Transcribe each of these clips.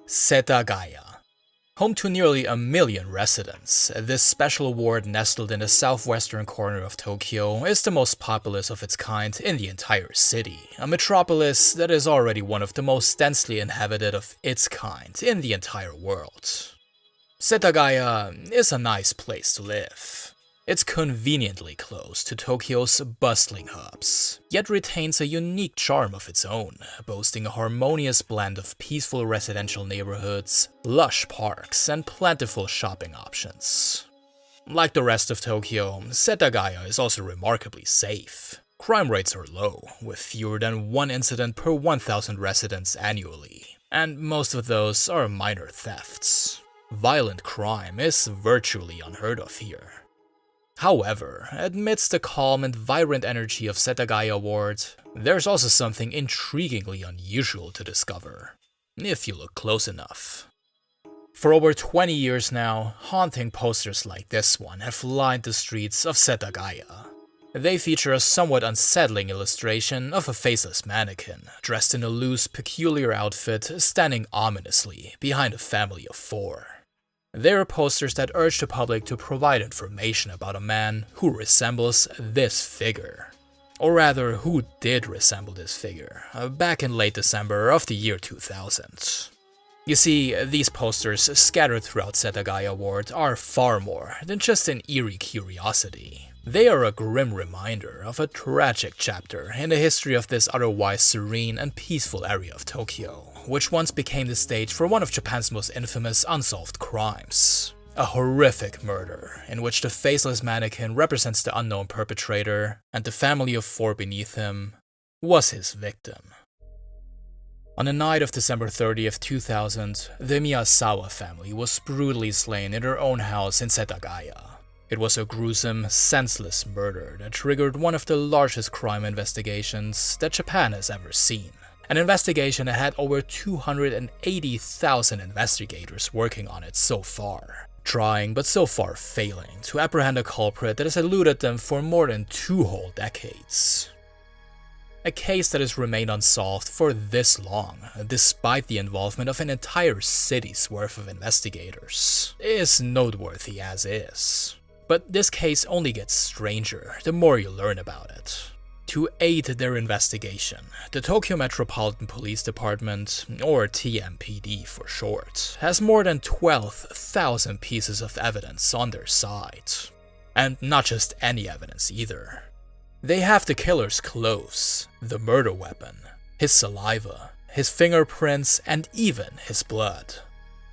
Setagaya. Home to nearly 1 million residents, this special ward nestled in the southwestern corner of Tokyo is the most populous of its kind in the entire city, a metropolis that is already one of the most densely inhabited of its kind in the entire world. Setagaya is a nice place to live. It's conveniently close to Tokyo's bustling hubs, yet retains a unique charm of its own, boasting a harmonious blend of peaceful residential neighborhoods, lush parks, and plentiful shopping options. Like the rest of Tokyo, Setagaya is also remarkably safe. Crime rates are low, with fewer than 1 incident per 1,000 residents annually, and most of those are minor thefts. Violent crime is virtually unheard of here. However, amidst the calm and vibrant energy of Setagaya Ward, there's also something intriguingly unusual to discover, if you look close enough. For over 20 years now, haunting posters like this one have lined the streets of Setagaya. They feature a somewhat unsettling illustration of a faceless mannequin, dressed in a loose, peculiar outfit, standing ominously behind a family of 4. They are posters that urge the public to provide information about a man who resembles this figure. Or rather, who did resemble this figure, back in late December of the year 2000. You see, these posters scattered throughout Setagaya Ward are far more than just an eerie curiosity. They are a grim reminder of a tragic chapter in the history of this otherwise serene and peaceful area of Tokyo, which once became the stage for one of Japan's most infamous unsolved crimes. A horrific murder, in which the faceless mannequin represents the unknown perpetrator, and the family of 4 beneath him was his victim. On the night of December 30th, 2000, the Miyazawa family was brutally slain in their own house in Setagaya. It was a gruesome, senseless murder that triggered one of the largest crime investigations that Japan has ever seen. An investigation that had over 280,000 investigators working on it so far, trying but so far failing to apprehend a culprit that has eluded them for more than 2 whole decades. A case that has remained unsolved for this long, despite the involvement of an entire city's worth of investigators, is noteworthy as is. But this case only gets stranger the more you learn about it. To aid their investigation, the Tokyo Metropolitan Police Department, or TMPD for short, has more than 12,000 pieces of evidence on their side. And not just any evidence either. They have the killer's clothes, the murder weapon, his saliva, his fingerprints, and even his blood.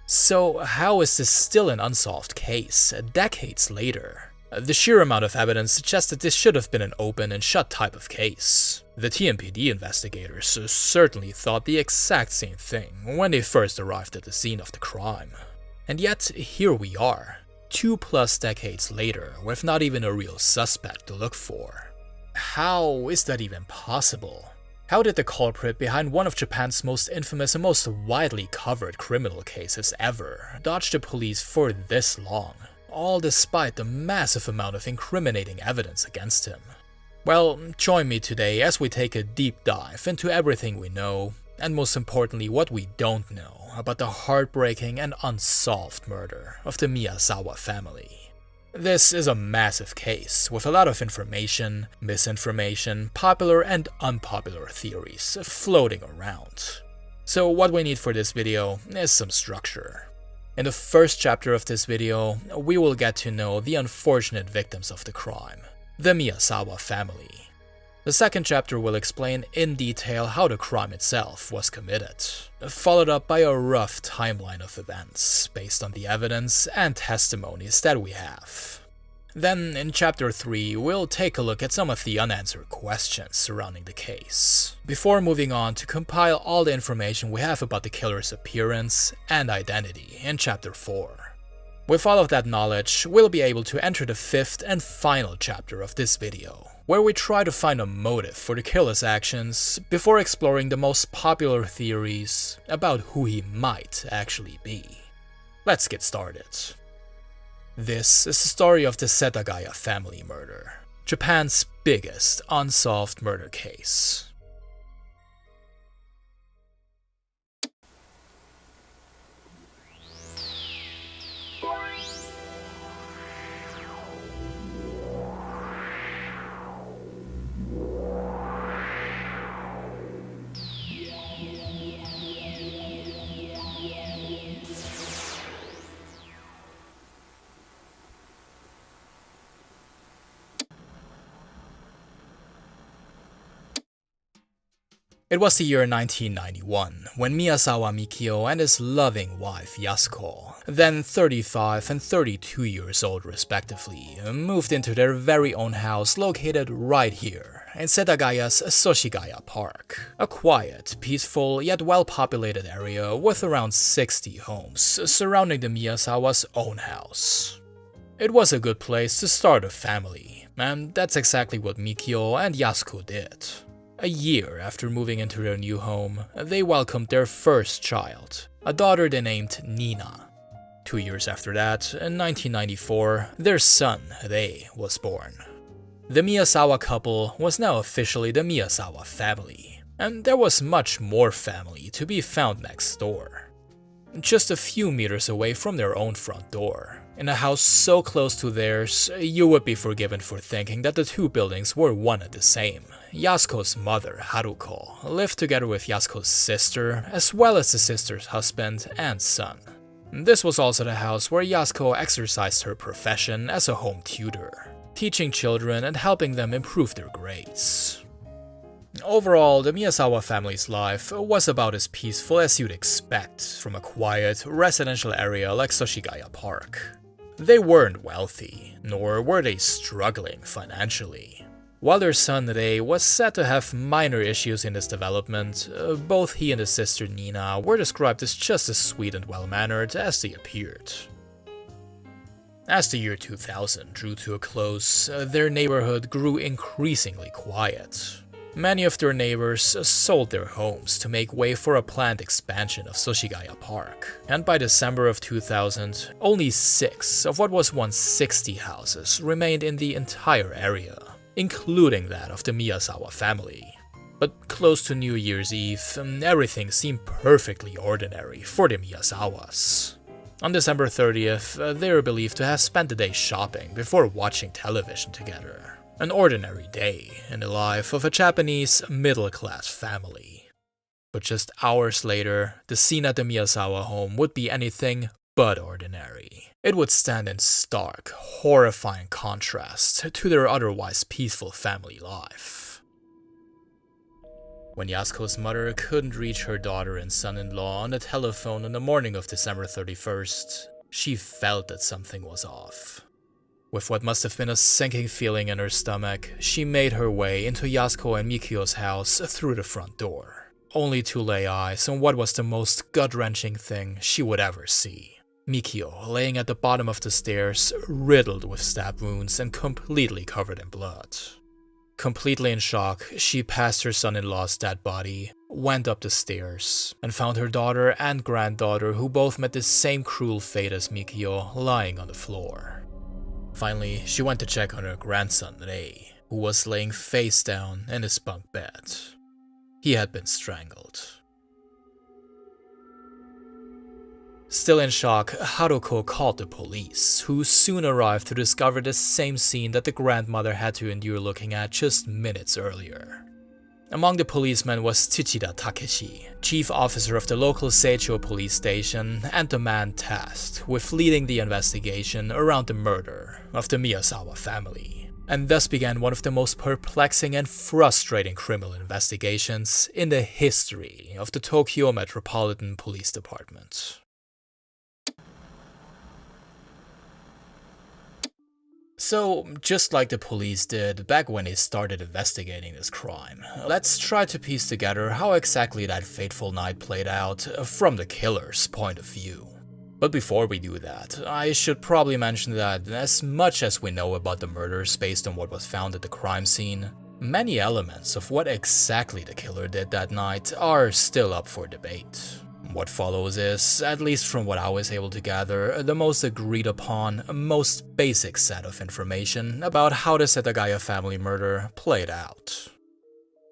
So how is this still an unsolved case, decades later? The sheer amount of evidence suggests that this should have been an open and shut type of case. The TMPD investigators certainly thought the exact same thing when they first arrived at the scene of the crime. And yet, here we are, 2+ decades later, with not even a real suspect to look for. How is that even possible? How did the culprit behind one of Japan's most infamous and most widely covered criminal cases ever dodge the police for this long, all despite the massive amount of incriminating evidence against him? Well, join me today as we take a deep dive into everything we know, and most importantly what we don't know about the heartbreaking and unsolved murder of the Miyazawa family. This is a massive case with a lot of information, misinformation, popular and unpopular theories floating around. So what we need for this video is some structure. In the first chapter of this video, we will get to know the unfortunate victims of the crime, the Miyazawa family. The second chapter will explain in detail how the crime itself was committed, followed up by a rough timeline of events based on the evidence and testimonies that we have. Then, in chapter 3, we'll take a look at some of the unanswered questions surrounding the case, before moving on to compile all the information we have about the killer's appearance and identity in chapter 4. With all of that knowledge, we'll be able to enter the 5th and final chapter of this video, where we try to find a motive for the killer's actions before exploring the most popular theories about who he might actually be. Let's get started. This is the story of the Setagaya family murder, Japan's biggest unsolved murder case. It was the year 1991 when Miyazawa Mikio and his loving wife Yasuko, then 35 and 32 years old respectively, moved into their very own house located right here in Setagaya's Soshigaya Park, a quiet, peaceful, yet well-populated area with around 60 homes surrounding the Miyazawa's own house. It was a good place to start a family, and that's exactly what Mikio and Yasuko did. A year after moving into their new home, they welcomed their first child, a daughter they named Nina. 2 years after that, in 1994, their son, Rei, was born. The Miyazawa couple was now officially the Miyazawa family, and there was much more family to be found next door. Just a few meters away from their own front door, in a house so close to theirs, you would be forgiven for thinking that the two buildings were one and the same. Yasuko's mother, Haruko, lived together with Yasuko's sister, as well as the sister's husband and son. This was also the house where Yasuko exercised her profession as a home tutor, teaching children and helping them improve their grades. Overall, the Miyazawa family's life was about as peaceful as you'd expect from a quiet, residential area like Soshigaya Park. They weren't wealthy, nor were they struggling financially. While their son Rei was said to have minor issues in his development, both he and his sister Nina were described as just as sweet and well-mannered as they appeared. As the year 2000 drew to a close, their neighborhood grew increasingly quiet. Many of their neighbors sold their homes to make way for a planned expansion of Soshigaya Park, and by December of 2000, only 6 of what was once 60 houses remained in the entire area, including that of the Miyazawa family. But close to New Year's Eve, everything seemed perfectly ordinary for the Miyazawas. On December 30th, they were believed to have spent the day shopping before watching television together. An ordinary day in the life of a Japanese middle-class family. But just hours later, the scene at the Miyazawa home would be anything but ordinary. It would stand in stark, horrifying contrast to their otherwise peaceful family life. When Yasuko's mother couldn't reach her daughter and son-in-law on the telephone on the morning of December 31st, she felt that something was off. With what must have been a sinking feeling in her stomach, she made her way into Yasuko and Mikio's house through the front door, only to lay eyes on what was the most gut-wrenching thing she would ever see. Mikio laying at the bottom of the stairs, riddled with stab wounds and completely covered in blood. Completely in shock, she passed her son-in-law's dead body, went up the stairs, and found her daughter and granddaughter, who both met the same cruel fate as Mikio, lying on the floor. Finally, she went to check on her grandson Rei, who was laying face down in his bunk bed. He had been strangled. Still in shock, Haruko called the police, who soon arrived to discover the same scene that the grandmother had to endure looking at just minutes earlier. Among the policemen was Tsuchida Takeshi, chief officer of the local Seicho police station and the man tasked with leading the investigation around the murder of the Miyazawa family, and thus began one of the most perplexing and frustrating criminal investigations in the history of the Tokyo Metropolitan Police Department. So, just like the police did back when they started investigating this crime, let's try to piece together how exactly that fateful night played out from the killer's point of view. But before we do that, I should probably mention that as much as we know about the murders based on what was found at the crime scene, many elements of what exactly the killer did that night are still up for debate. What follows is, at least from what I was able to gather, the most agreed upon, most basic set of information about how the Setagaya family murder played out.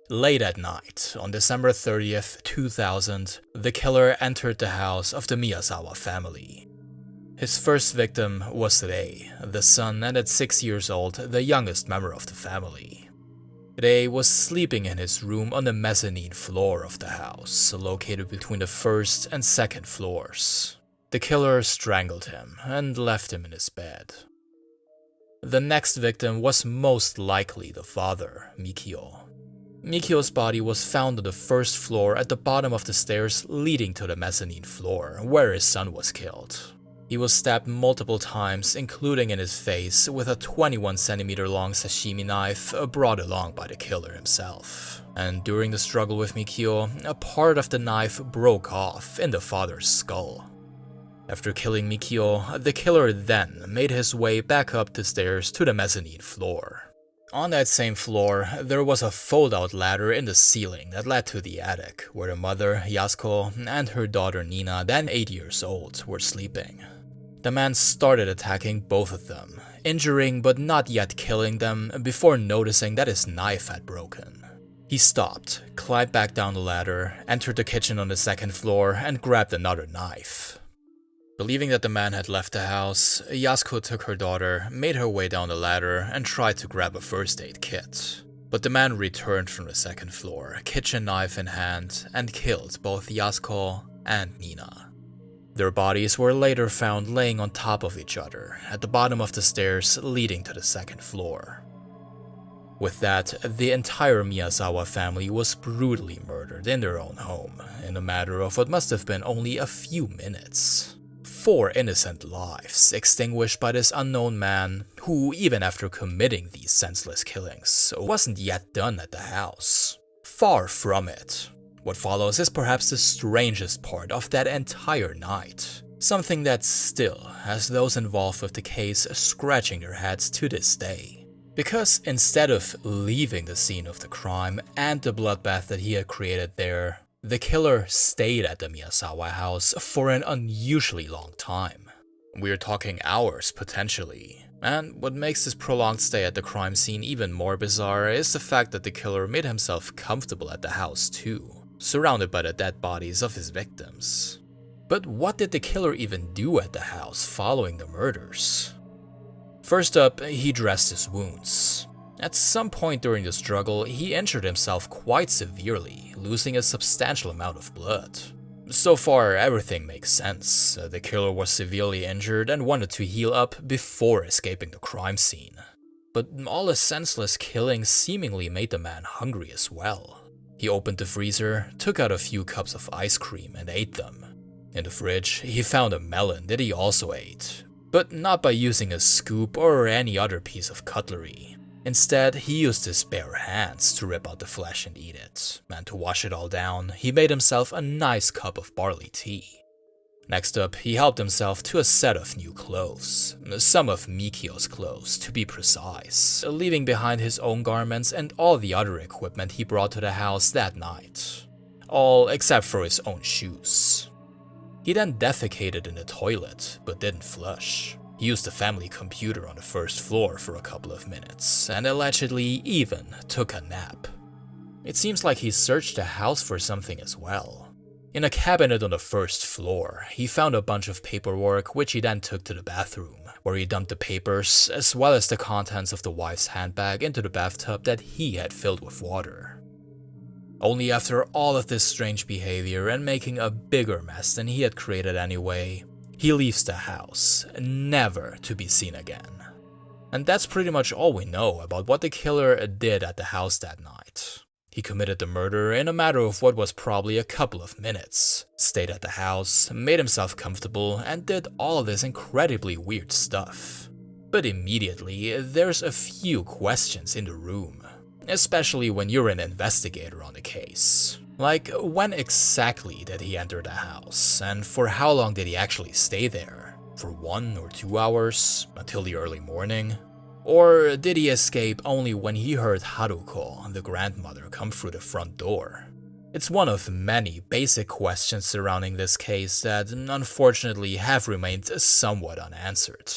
Late at night, on December 30th, 2000, the killer entered the house of the Miyazawa family. His first victim was Rei, the son and at 6 years old, the youngest member of the family. Rei was sleeping in his room on the mezzanine floor of the house, located between the first and second floors. The killer strangled him and left him in his bed. The next victim was most likely the father, Mikio. Mikio's body was found on the first floor at the bottom of the stairs leading to the mezzanine floor, where his son was killed. He was stabbed multiple times, including in his face, with a 21cm long sashimi knife brought along by the killer himself. And during the struggle with Mikio, a part of the knife broke off in the father's skull. After killing Mikio, the killer then made his way back up the stairs to the mezzanine floor. On that same floor, there was a fold-out ladder in the ceiling that led to the attic, where the mother, Yasuko, and her daughter Nina, then 8 years old, were sleeping. The man started attacking both of them, injuring but not yet killing them before noticing that his knife had broken. He stopped, climbed back down the ladder, entered the kitchen on the second floor, and grabbed another knife. Believing that the man had left the house, Yasuko took her daughter, made her way down the ladder, and tried to grab a first aid kit. But the man returned from the second floor, kitchen knife in hand, and killed both Yasuko and Nina. Their bodies were later found laying on top of each other at the bottom of the stairs leading to the second floor. With that, the entire Miyazawa family was brutally murdered in their own home, in a matter of what must have been only a few minutes. 4 innocent lives extinguished by this unknown man who, even after committing these senseless killings, wasn't yet done at the house. Far from it. What follows is perhaps the strangest part of that entire night. Something that still has those involved with the case scratching their heads to this day. Because instead of leaving the scene of the crime and the bloodbath that he had created there, the killer stayed at the Miyazawa house for an unusually long time. We're talking hours, potentially. And what makes this prolonged stay at the crime scene even more bizarre is the fact that the killer made himself comfortable at the house too, surrounded by the dead bodies of his victims. But what did the killer even do at the house following the murders? First up, he dressed his wounds. At some point during the struggle, he injured himself quite severely, losing a substantial amount of blood. So far, everything makes sense. The killer was severely injured and wanted to heal up before escaping the crime scene. But all the senseless killings seemingly made the man hungry as well. He opened the freezer, took out a few cups of ice cream and ate them. In the fridge, he found a melon that he also ate, but not by using a scoop or any other piece of cutlery. Instead, he used his bare hands to rip out the flesh and eat it, and to wash it all down, he made himself a nice cup of barley tea. Next up, he helped himself to a set of new clothes, some of Mikio's clothes to be precise, leaving behind his own garments and all the other equipment he brought to the house that night. All except for his own shoes. He then defecated in the toilet, but didn't flush. He used the family computer on the first floor for a couple of minutes, and allegedly even took a nap. It seems like he searched the house for something as well. In a cabinet on the first floor, he found a bunch of paperwork which he then took to the bathroom, where he dumped the papers as well as the contents of the wife's handbag into the bathtub that he had filled with water. Only after all of this strange behavior and making a bigger mess than he had created anyway, he leaves the house, never to be seen again. And that's pretty much all we know about what the killer did at the house that night. He committed the murder in a matter of what was probably a couple of minutes, stayed at the house, made himself comfortable, and did all this incredibly weird stuff. But immediately, there's a few questions in the room, especially when you're an investigator on the case. Like, when exactly did he enter the house, and for how long did he actually stay there? For 1 or 2 hours, until the early morning? Or did he escape only when he heard Haruko, the grandmother, come through the front door? It's one of many basic questions surrounding this case that unfortunately have remained somewhat unanswered.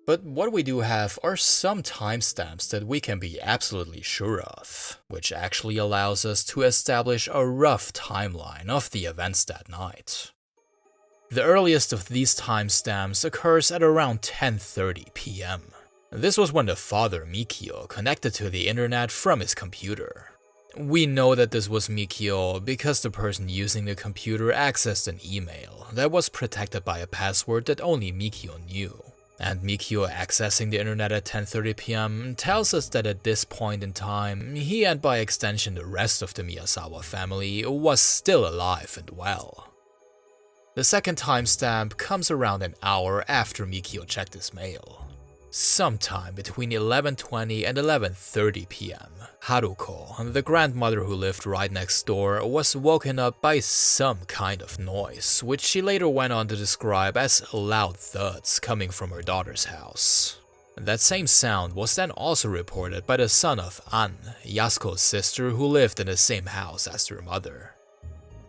But what we do have are some timestamps that we can be absolutely sure of, which actually allows us to establish a rough timeline of the events that night. The earliest of these timestamps occurs at around 10:30 p.m. This was when the father, Mikio, connected to the internet from his computer. We know that this was Mikio because the person using the computer accessed an email that was protected by a password that only Mikio knew. And Mikio accessing the internet at 10:30 p.m. tells us that at this point in time, he and by extension the rest of the Miyazawa family was still alive and well. The second timestamp comes around an hour after Mikio checked his mail. Sometime between 11:20 and 11:30 p.m., Haruko, the grandmother who lived right next door, was woken up by some kind of noise, which she later went on to describe as loud thuds coming from her daughter's house. That same sound was then also reported by the son of An, Yasuko's sister, who lived in the same house as their mother.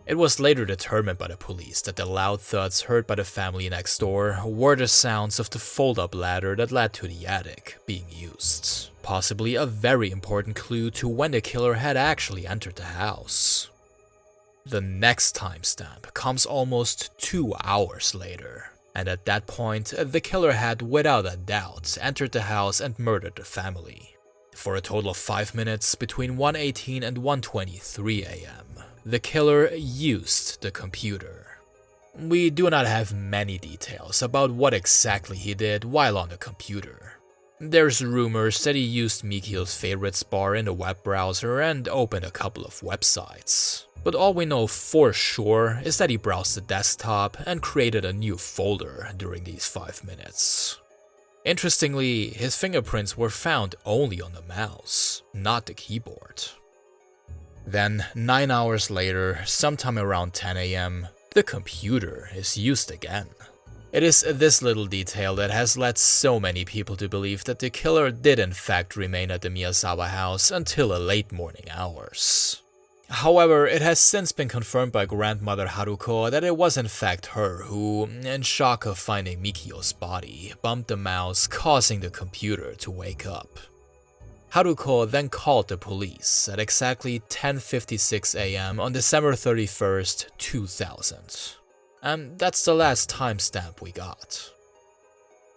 It was later determined by the police that the loud thuds heard by the family next door were the sounds of the fold-up ladder that led to the attic being used, possibly a very important clue to when the killer had actually entered the house. The next timestamp comes almost 2 hours later, and at that point, the killer had without a doubt entered the house and murdered the family. For a total of 5 minutes between 1:18 and 1:23 a.m. The killer used the computer. We do not have many details about what exactly he did while on the computer. There's rumors that he used Mikio's favorites bar in the web browser and opened a couple of websites. But all we know for sure is that he browsed the desktop and created a new folder during these 5 minutes. Interestingly, his fingerprints were found only on the mouse, not the keyboard. Then, 9 hours later, sometime around 10 a.m., the computer is used again. It is this little detail that has led so many people to believe that the killer did in fact remain at the Miyazawa house until late morning hours. However, it has since been confirmed by grandmother Haruko that it was in fact her who, in shock of finding Mikio's body, bumped the mouse, causing the computer to wake up. Haruko then called the police at exactly 10:56 a.m. on December 31st, 2000. And that's the last timestamp we got.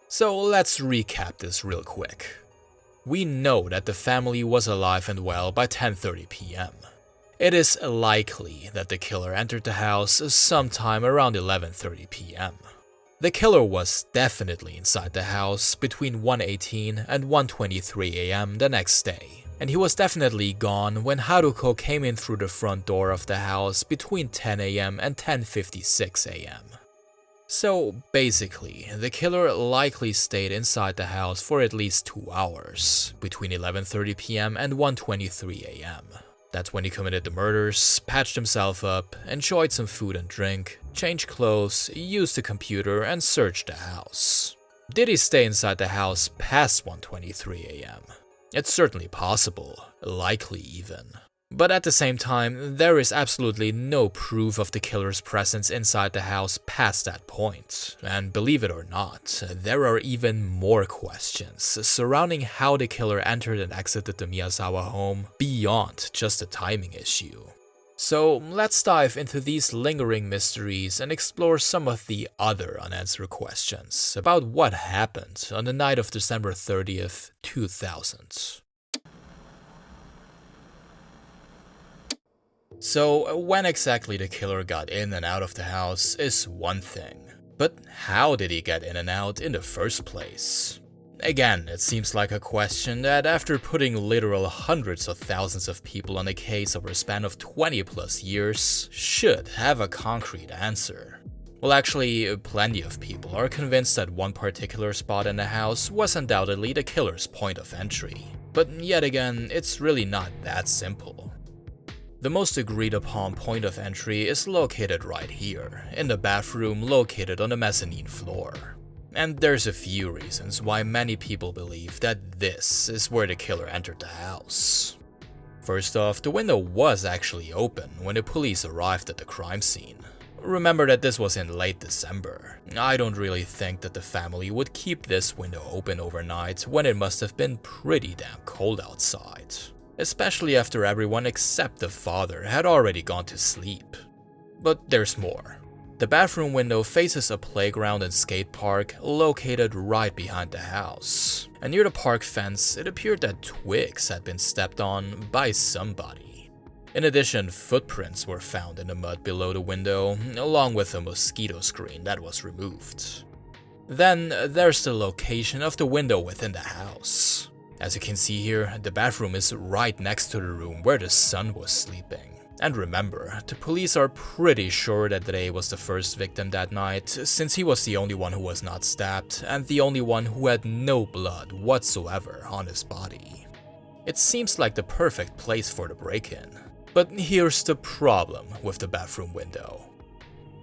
So let's recap this real quick. We know that the family was alive and well by 10:30 p.m. It is likely that the killer entered the house sometime around 11:30 p.m. The killer was definitely inside the house between 1:18 and 1:23 a.m. the next day, and he was definitely gone when Haruko came in through the front door of the house between 10 a.m. and 10:56 a.m. So basically, the killer likely stayed inside the house for at least 2 hours, between 11:30 p.m. and 1:23 a.m. That's when he committed the murders, patched himself up, enjoyed some food and drink, changed clothes, used the computer, and searched the house. Did he stay inside the house past 1:23 a.m.? It's certainly possible, likely even. But at the same time, there is absolutely no proof of the killer's presence inside the house past that point. And believe it or not, there are even more questions surrounding how the killer entered and exited the Miyazawa home beyond just a timing issue. So let's dive into these lingering mysteries and explore some of the other unanswered questions about what happened on the night of December 30th, 2000. So, when exactly the killer got in and out of the house is one thing, but how did he get in and out in the first place? Again, it seems like a question that, after putting literal hundreds of thousands of people on a case over a span of 20 plus years, should have a concrete answer. Well, actually, plenty of people are convinced that one particular spot in the house was undoubtedly the killer's point of entry. But yet again, it's really not that simple. The most agreed upon point of entry is located right here, in the bathroom located on the mezzanine floor. And there's a few reasons why many people believe that this is where the killer entered the house. First off, the window was actually open when the police arrived at the crime scene. Remember that this was in late December. I don't really think that the family would keep this window open overnight when it must have been pretty damn cold outside. Especially after everyone except the father had already gone to sleep. But there's more. The bathroom window faces a playground and skate park located right behind the house. And near the park fence, it appeared that twigs had been stepped on by somebody. In addition, footprints were found in the mud below the window, along with a mosquito screen that was removed. Then there's the location of the window within the house. As you can see here, the bathroom is right next to the room where the son was sleeping. And remember, the police are pretty sure that Rei was the first victim that night, since he was the only one who was not stabbed and the only one who had no blood whatsoever on his body. It seems like the perfect place for the break-in. But here's the problem with the bathroom window.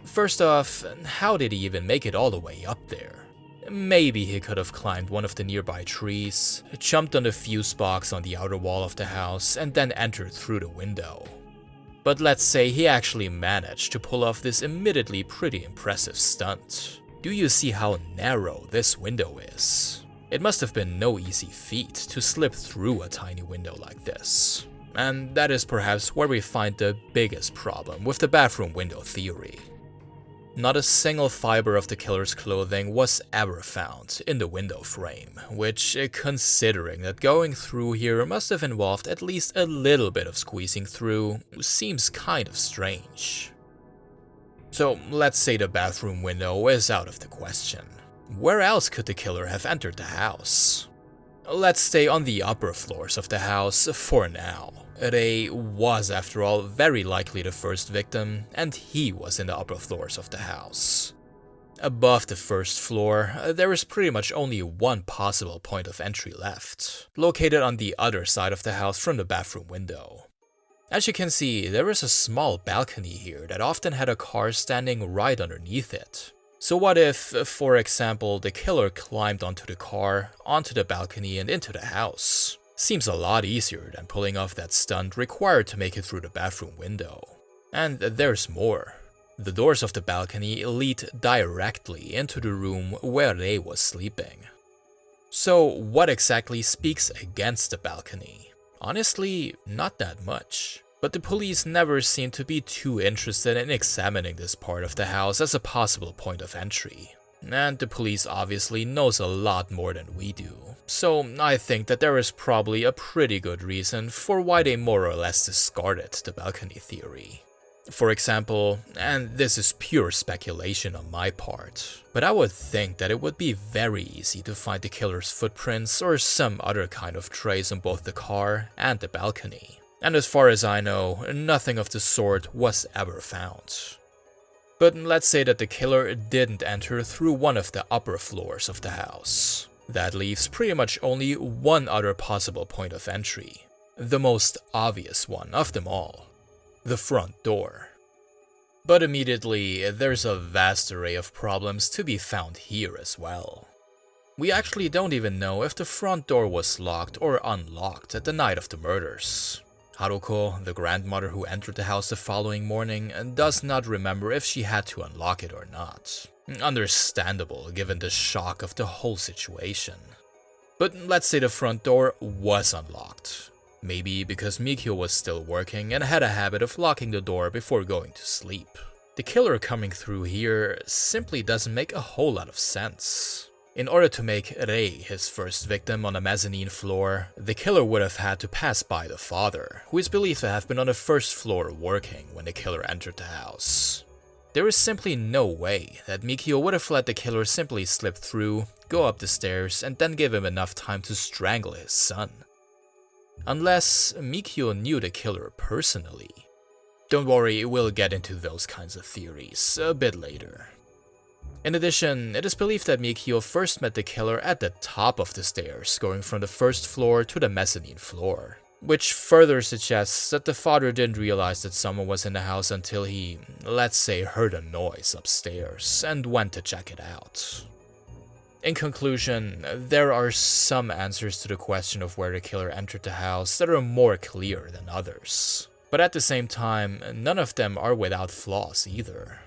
First off, how did he even make it all the way up there? Maybe he could have climbed one of the nearby trees, jumped on the fuse box on the outer wall of the house, and then entered through the window. But let's say he actually managed to pull off this admittedly pretty impressive stunt. Do you see how narrow this window is? It must have been no easy feat to slip through a tiny window like this. And that is perhaps where we find the biggest problem with the bathroom window theory. Not a single fiber of the killer's clothing was ever found in the window frame, which, considering that going through here must have involved at least a little bit of squeezing through, seems kind of strange. So let's say the bathroom window is out of the question. Where else could the killer have entered the house? Let's stay on the upper floors of the house for now. Rei was, after all, very likely the first victim, and he was in the upper floors of the house. Above the first floor, there is pretty much only one possible point of entry left, located on the other side of the house from the bathroom window. As you can see, there is a small balcony here that often had a car standing right underneath it. So what if, for example, the killer climbed onto the car, onto the balcony, and into the house? Seems a lot easier than pulling off that stunt required to make it through the bathroom window. And there's more. The doors of the balcony lead directly into the room where Rei was sleeping. So what exactly speaks against the balcony? Honestly, not that much. But the police never seem to be too interested in examining this part of the house as a possible point of entry. And the police obviously knows a lot more than we do. So I think that there is probably a pretty good reason for why they more or less discarded the balcony theory. For example, and this is pure speculation on my part, but I would think that it would be very easy to find the killer's footprints or some other kind of trace on both the car and the balcony. And as far as I know, nothing of the sort was ever found. But let's say that the killer didn't enter through one of the upper floors of the house. That leaves pretty much only one other possible point of entry, the most obvious one of them all, the front door. But immediately, there's a vast array of problems to be found here as well. We actually don't even know if the front door was locked or unlocked at the night of the murders. Haruko, the grandmother who entered the house the following morning, does not remember if she had to unlock it or not. Understandable given the shock of the whole situation. But let's say the front door was unlocked. Maybe because Mikio was still working and had a habit of locking the door before going to sleep. The killer coming through here simply doesn't make a whole lot of sense. In order to make Rei his first victim on a mezzanine floor, the killer would have had to pass by the father, who is believed to have been on the first floor working when the killer entered the house. There is simply no way that Mikio would have let the killer simply slip through, go up the stairs, and then give him enough time to strangle his son. Unless Mikio knew the killer personally. Don't worry, we'll get into those kinds of theories a bit later. In addition, it is believed that Mikio first met the killer at the top of the stairs, going from the first floor to the mezzanine floor, which further suggests that the father didn't realize that someone was in the house until he, let's say, heard a noise upstairs and went to check it out. In conclusion, there are some answers to the question of where the killer entered the house that are more clear than others, but at the same time, none of them are without flaws either.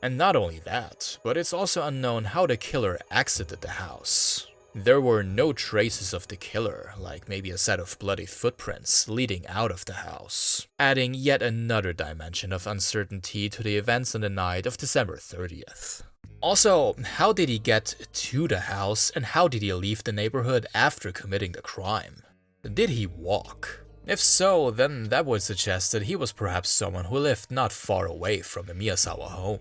And not only that, but it's also unknown how the killer exited the house. There were no traces of the killer, like maybe a set of bloody footprints leading out of the house, adding yet another dimension of uncertainty to the events on the night of December 30th. Also, how did he get to the house and how did he leave the neighborhood after committing the crime? Did he walk? If so, then that would suggest that he was perhaps someone who lived not far away from the Miyazawa home.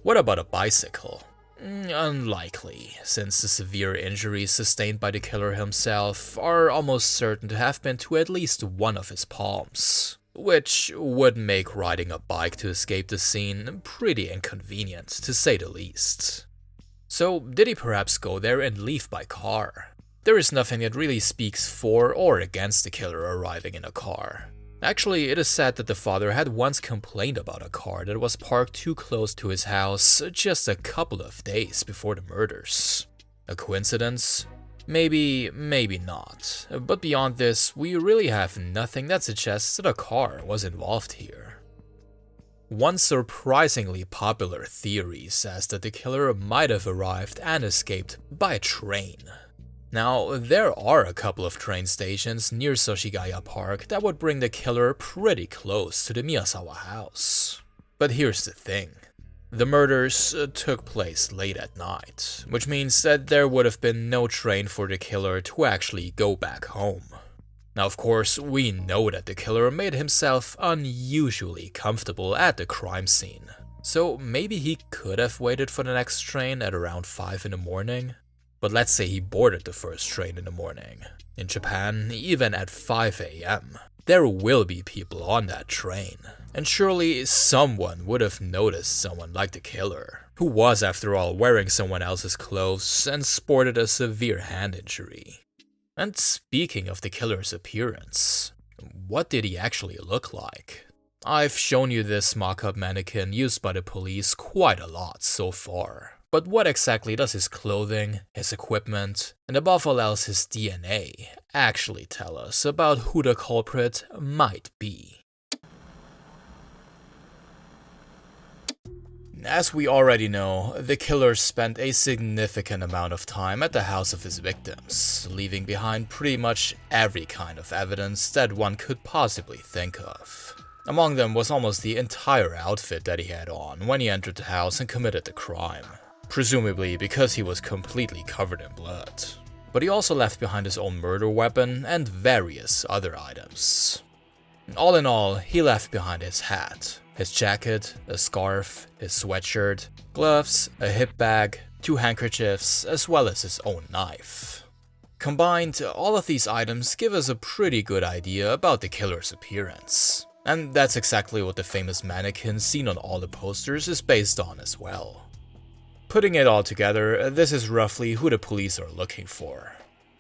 What about a bicycle? Unlikely, since the severe injuries sustained by the killer himself are almost certain to have been to at least one of his palms, which would make riding a bike to escape the scene pretty inconvenient, to say the least. So, did he perhaps go there and leave by car? There is nothing that really speaks for or against the killer arriving in a car. Actually, it is said that the father had once complained about a car that was parked too close to his house just a couple of days before the murders. A coincidence? Maybe, maybe not. But beyond this, we really have nothing that suggests that a car was involved here. One surprisingly popular theory says that the killer might have arrived and escaped by train. Now, there are a couple of train stations near Setagaya Park that would bring the killer pretty close to the Miyazawa house. But here's the thing. The murders took place late at night, which means that there would have been no train for the killer to actually go back home. Now, of course, we know that the killer made himself unusually comfortable at the crime scene, so maybe he could have waited for the next train at around 5 in the morning. But let's say he boarded the first train in the morning. In Japan, even at 5 AM, there will be people on that train. And surely someone would have noticed someone like the killer, who was after all wearing someone else's clothes and sported a severe hand injury. And speaking of the killer's appearance, what did he actually look like? I've shown you this mock-up mannequin used by the police quite a lot so far. But what exactly does his clothing, his equipment, and above all else his DNA actually tell us about who the culprit might be? As we already know, the killer spent a significant amount of time at the house of his victims, leaving behind pretty much every kind of evidence that one could possibly think of. Among them was almost the entire outfit that he had on when he entered the house and committed the crime. Presumably because he was completely covered in blood. But he also left behind his own murder weapon and various other items. All in all, he left behind his hat, his jacket, a scarf, his sweatshirt, gloves, a hip bag, 2 handkerchiefs, as well as his own knife. Combined, all of these items give us a pretty good idea about the killer's appearance. And that's exactly what the famous mannequin seen on all the posters is based on as well. Putting it all together, this is roughly who the police are looking for.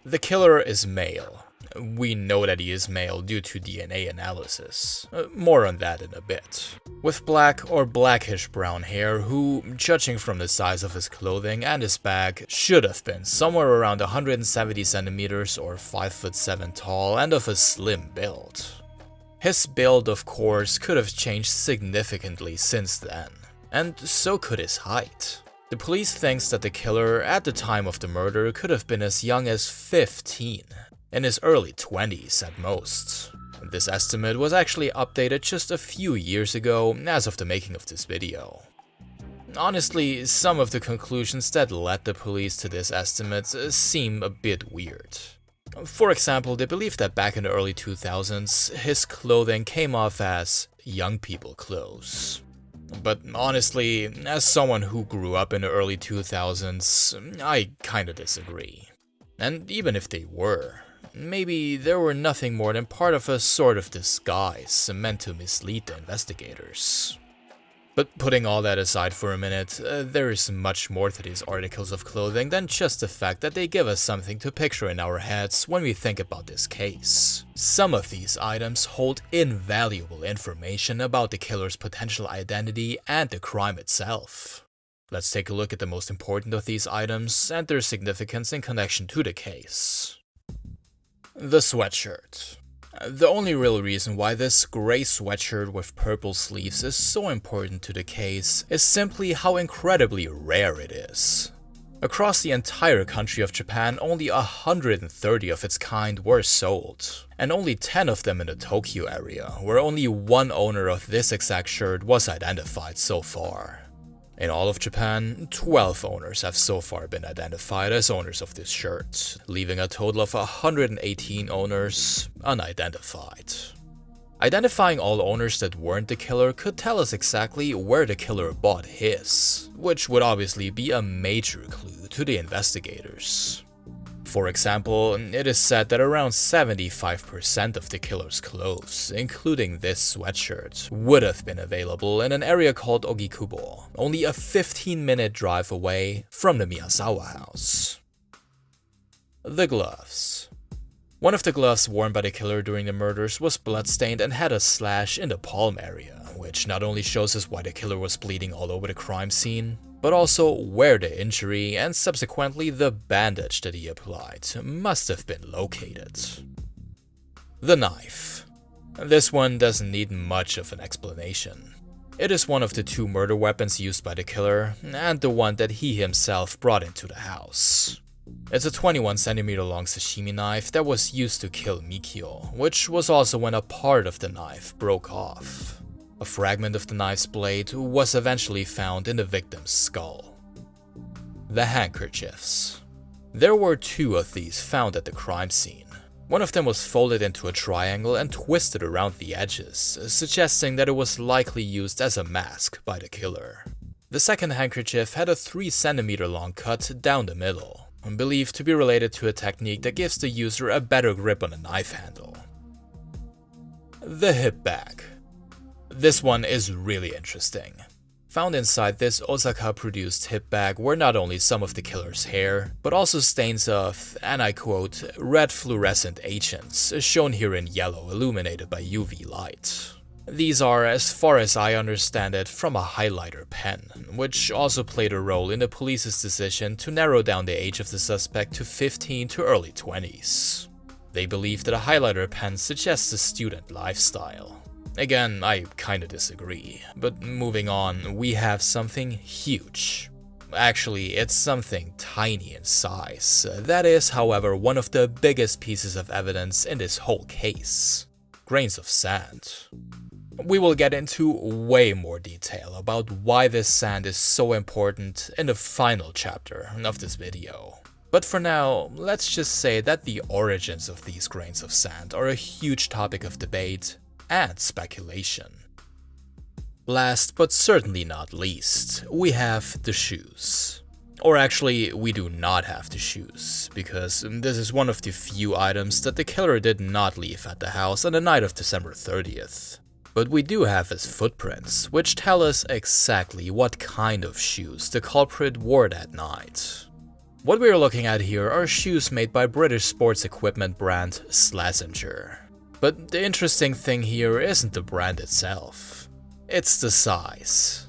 The killer is male. We know that he is male due to DNA analysis. More on that in a bit. With black or blackish brown hair who, judging from the size of his clothing and his bag, should have been somewhere around 170 centimeters or 5'7" tall and of a slim build. His build, of course, could have changed significantly since then, and so could his height. The police thinks that the killer at the time of the murder could have been as young as 15, in his early 20s at most. This estimate was actually updated just a few years ago as of the making of this video. Honestly, some of the conclusions that led the police to this estimate seem a bit weird. For example, they believe that back in the early 2000s, his clothing came off as young people clothes. But honestly, as someone who grew up in the early 2000s, I kinda disagree. And even if they were, maybe they were nothing more than part of a sort of disguise meant to mislead the investigators. But putting all that aside for a minute, there is much more to these articles of clothing than just the fact that they give us something to picture in our heads when we think about this case. Some of these items hold invaluable information about the killer's potential identity and the crime itself. Let's take a look at the most important of these items and their significance in connection to the case. The sweatshirt. The only real reason why this grey sweatshirt with purple sleeves is so important to the case is simply how incredibly rare it is. Across the entire country of Japan, only 130 of its kind were sold, and only 10 of them in the Tokyo area, where only one owner of this exact shirt was identified so far. In all of Japan, 12 owners have so far been identified as owners of this shirt, leaving a total of 118 owners unidentified. Identifying all owners that weren't the killer could tell us exactly where the killer bought his, which would obviously be a major clue to the investigators. For example, it is said that around 75% of the killer's clothes, including this sweatshirt, would have been available in an area called Ogikubo, only a 15-minute drive away from the Miyazawa house. The gloves. One of the gloves worn by the killer during the murders was bloodstained and had a slash in the palm area, which not only shows us why the killer was bleeding all over the crime scene, but also where the injury and subsequently the bandage that he applied must have been located. The knife. This one doesn't need much of an explanation. It is one of the 2 murder weapons used by the killer, and the one that he himself brought into the house. It's a 21cm long sashimi knife that was used to kill Mikio, which was also when a part of the knife broke off. A fragment of the knife's blade was eventually found in the victim's skull. The handkerchiefs. There were 2 of these found at the crime scene. One of them was folded into a triangle and twisted around the edges, suggesting that it was likely used as a mask by the killer. The second handkerchief had a 3cm long cut down the middle, believed to be related to a technique that gives the user a better grip on a knife handle. The hip bag. This one is really interesting. Found inside this Osaka-produced hip bag were not only some of the killer's hair, but also stains of, and I quote, red fluorescent agents, shown here in yellow illuminated by UV light. These are, as far as I understand it, from a highlighter pen, which also played a role in the police's decision to narrow down the age of the suspect to 15 to early 20s. They believe that a highlighter pen suggests a student lifestyle. Again, I kinda disagree, but moving on, we have something huge. Actually, it's something tiny in size. That is, however, one of the biggest pieces of evidence in this whole case. Grains of sand. We will get into way more detail about why this sand is so important in the final chapter of this video. But for now, let's just say that the origins of these grains of sand are a huge topic of debate and speculation. Last but certainly not least, we have the shoes. Or actually, we do not have the shoes, because this is one of the few items that the killer did not leave at the house on the night of December 30th. But we do have his footprints, which tell us exactly what kind of shoes the culprit wore that night. What we are looking at here are shoes made by British sports equipment brand Slazenger. But the interesting thing here isn't the brand itself, it's the size.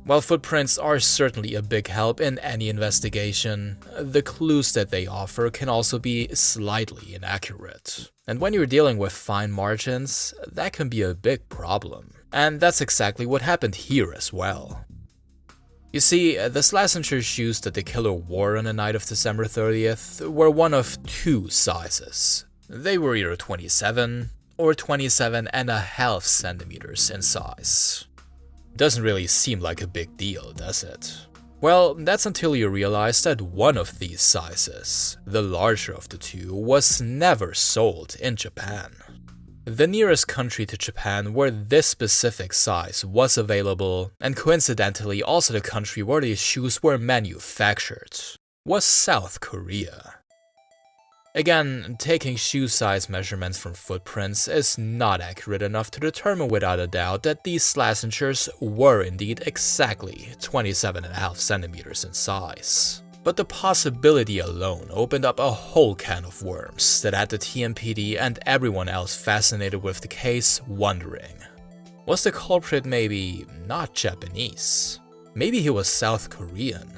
While footprints are certainly a big help in any investigation, the clues that they offer can also be slightly inaccurate. And when you're dealing with fine margins, that can be a big problem. And that's exactly what happened here as well. You see, the Slazenger shoes that the killer wore on the night of December 30th were one of 2 sizes. They were either 27 or 27.5 centimeters in size. Doesn't really seem like a big deal, does it? Well, that's until you realize that one of these sizes, the larger of the 2, was never sold in Japan. The nearest country to Japan where this specific size was available, and coincidentally also the country where these shoes were manufactured, was South Korea. Again, taking shoe size measurements from footprints is not accurate enough to determine without a doubt that these Slazengers were indeed exactly 27.5 centimeters in size. But the possibility alone opened up a whole can of worms that had the TMPD and everyone else fascinated with the case wondering, was the culprit maybe not Japanese? Maybe he was South Korean?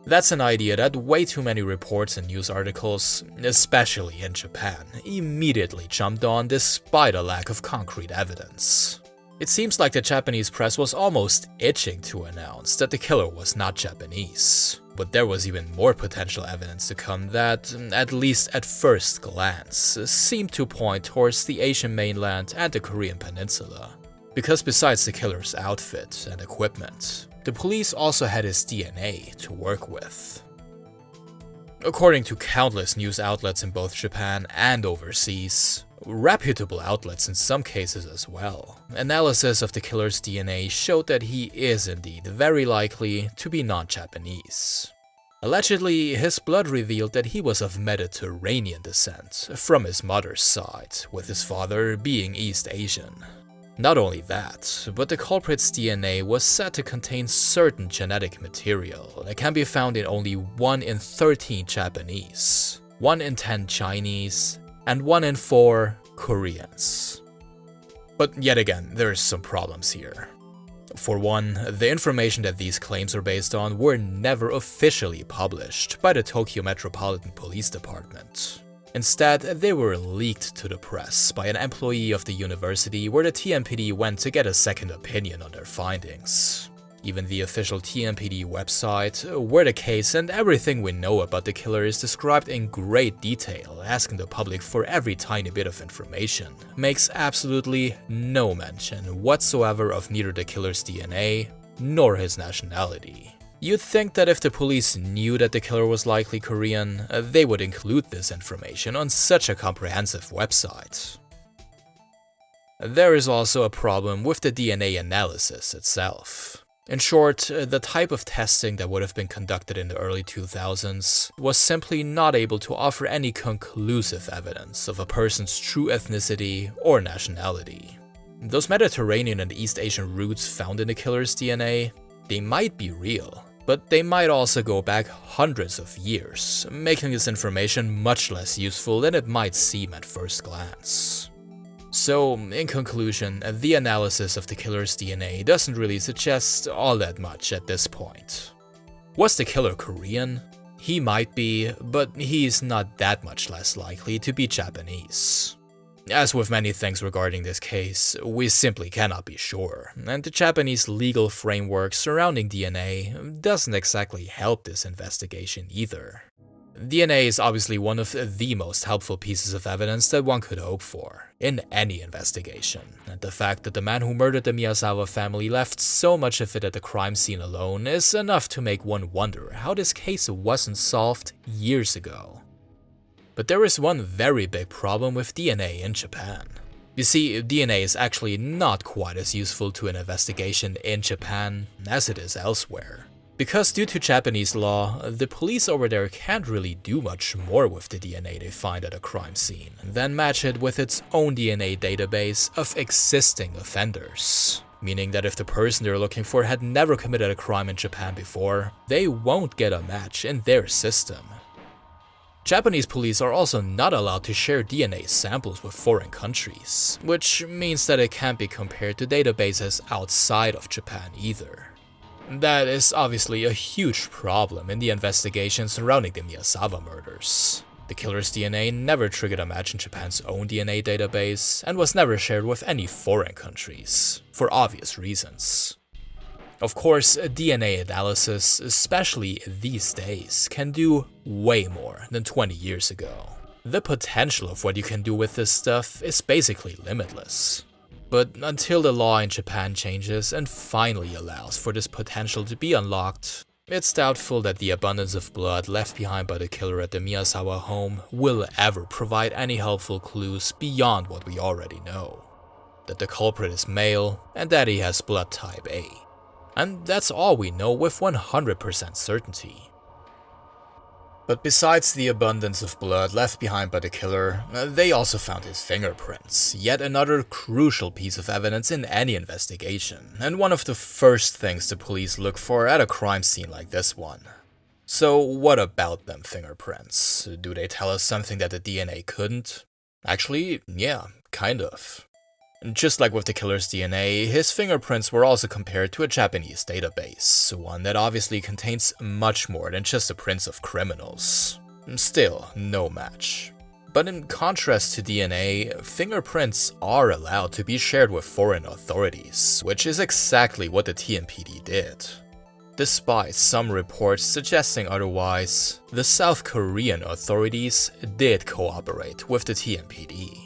That's an idea that way too many reports and news articles, especially in Japan, immediately jumped on despite a lack of concrete evidence. It seems like the Japanese press was almost itching to announce that the killer was not Japanese. But there was even more potential evidence to come that, at least at first glance, seemed to point towards the Asian mainland and the Korean peninsula. Because besides the killer's outfit and equipment, the police also had his DNA to work with. According to countless news outlets in both Japan and overseas, Reputable outlets in some cases as well. Analysis of the killer's DNA showed that he is indeed very likely to be non-Japanese. Allegedly, his blood revealed that he was of Mediterranean descent from his mother's side, with his father being East Asian. Not only that, but the culprit's DNA was said to contain certain genetic material that can be found in only 1 in 13 Japanese, 1 in 10 Chinese, and 1 in 4 Koreans. But yet again, there's some problems here. For one, the information that these claims are based on were never officially published by the Tokyo Metropolitan Police Department. Instead, they were leaked to the press by an employee of the university where the TMPD went to get a second opinion on their findings. Even the official TMPD website, where the case and everything we know about the killer is described in great detail, asking the public for every tiny bit of information, makes absolutely no mention whatsoever of neither the killer's DNA nor his nationality. You'd think that if the police knew that the killer was likely Korean, they would include this information on such a comprehensive website. There is also a problem with the DNA analysis itself. In short, the type of testing that would have been conducted in the early 2000s was simply not able to offer any conclusive evidence of a person's true ethnicity or nationality. Those Mediterranean and East Asian roots found in the killer's DNA, they might be real, but they might also go back hundreds of years, making this information much less useful than it might seem at first glance. So, in conclusion, the analysis of the killer's DNA doesn't really suggest all that much at this point. Was the killer Korean? He might be, but he's not that much less likely to be Japanese. As with many things regarding this case, we simply cannot be sure, and the Japanese legal framework surrounding DNA doesn't exactly help this investigation either. DNA is obviously one of the most helpful pieces of evidence that one could hope for in any investigation, and the fact that the man who murdered the Miyazawa family left so much of it at the crime scene alone is enough to make one wonder how this case wasn't solved years ago. But there is one very big problem with DNA in Japan. You see, DNA is actually not quite as useful to an investigation in Japan as it is elsewhere. Because due to Japanese law, the police over there can't really do much more with the DNA they find at a crime scene than match it with its own DNA database of existing offenders. Meaning that if the person they're looking for had never committed a crime in Japan before, they won't get a match in their system. Japanese police are also not allowed to share DNA samples with foreign countries, which means that it can't be compared to databases outside of Japan either. That is obviously a huge problem in the investigation surrounding the Miyazawa murders. The killer's DNA never triggered a match in Japan's own DNA database and was never shared with any foreign countries, for obvious reasons. Of course, DNA analysis, especially these days, can do way more than 20 years ago. The potential of what you can do with this stuff is basically limitless. But until the law in Japan changes and finally allows for this potential to be unlocked, it's doubtful that the abundance of blood left behind by the killer at the Miyazawa home will ever provide any helpful clues beyond what we already know. That the culprit is male and that he has blood type A. And that's all we know with 100% certainty. But besides the abundance of blood left behind by the killer, they also found his fingerprints, yet another crucial piece of evidence in any investigation, and one of the first things the police look for at a crime scene like this one. So what about them fingerprints? Do they tell us something that the DNA couldn't? Actually, yeah, kind of. Just like with the killer's DNA, his fingerprints were also compared to a Japanese database, one that obviously contains much more than just the prints of criminals. Still, no match. But in contrast to DNA, fingerprints are allowed to be shared with foreign authorities, which is exactly what the TMPD did. Despite some reports suggesting otherwise, the South Korean authorities did cooperate with the TMPD.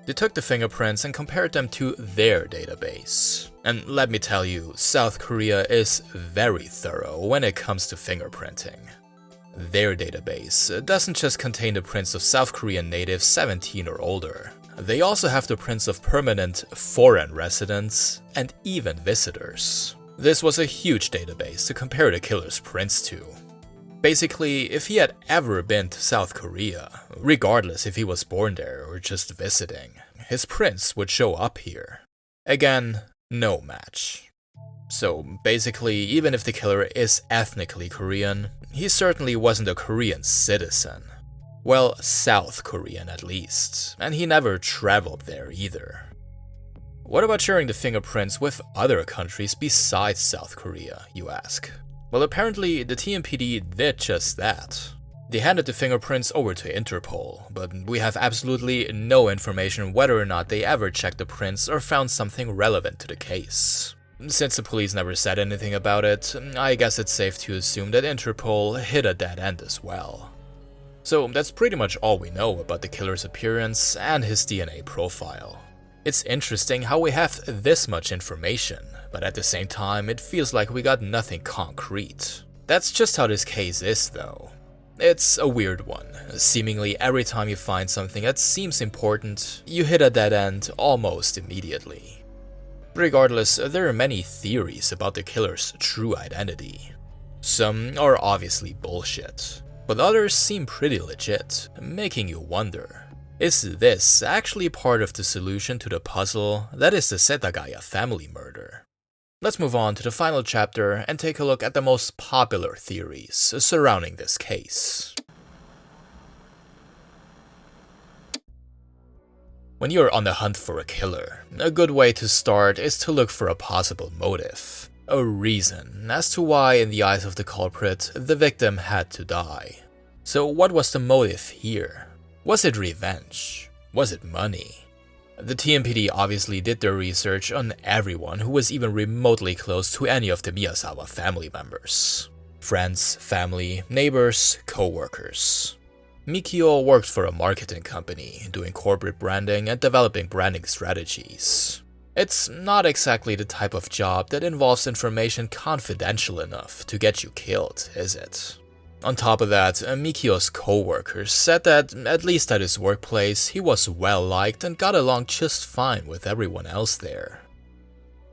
They took the fingerprints and compared them to their database. And let me tell you, South Korea is very thorough when it comes to fingerprinting. Their database doesn't just contain the prints of South Korean natives 17 or older. they also have the prints of permanent foreign residents and even visitors. This was a huge database to compare the killer's prints to. Basically, if he had ever been to South Korea, regardless if he was born there or just visiting, his prints would show up here. Again, no match. So basically, even if the killer is ethnically Korean, he certainly wasn't a Korean citizen. Well, South Korean at least, and he never traveled there either. What about sharing the fingerprints with other countries besides South Korea, you ask? Well, apparently the TMPD did just that. They handed the fingerprints over to Interpol, but we have absolutely no information whether or not they ever checked the prints or found something relevant to the case. Since the police never said anything about it, I guess it's safe to assume that Interpol hit a dead end as well. So that's pretty much all we know about the killer's appearance and his DNA profile. It's interesting how we have this much information, but at the same time it feels like we got nothing concrete. That's just how this case is though. It's a weird one. Seemingly every time you find something that seems important, you hit a dead end almost immediately. Regardless, there are many theories about the killer's true identity. Some are obviously bullshit, but others seem pretty legit, making you wonder, is this actually part of the solution to the puzzle that is the Setagaya family murder? Let's move on to the final chapter and take a look at the most popular theories surrounding this case. When you're on the hunt for a killer, a good way to start is to look for a possible motive, a reason as to why, in the eyes of the culprit, the victim had to die. So what was the motive here? Was it revenge? Was it money? The TMPD obviously did their research on everyone who was even remotely close to any of the Miyazawa family members. Friends, family, neighbors, co-workers. Mikio worked for a marketing company, doing corporate branding and developing branding strategies. It's not exactly the type of job that involves information confidential enough to get you killed, is it? On top of that, Mikio's co-workers said that, at least at his workplace, he was well liked and got along just fine with everyone else there.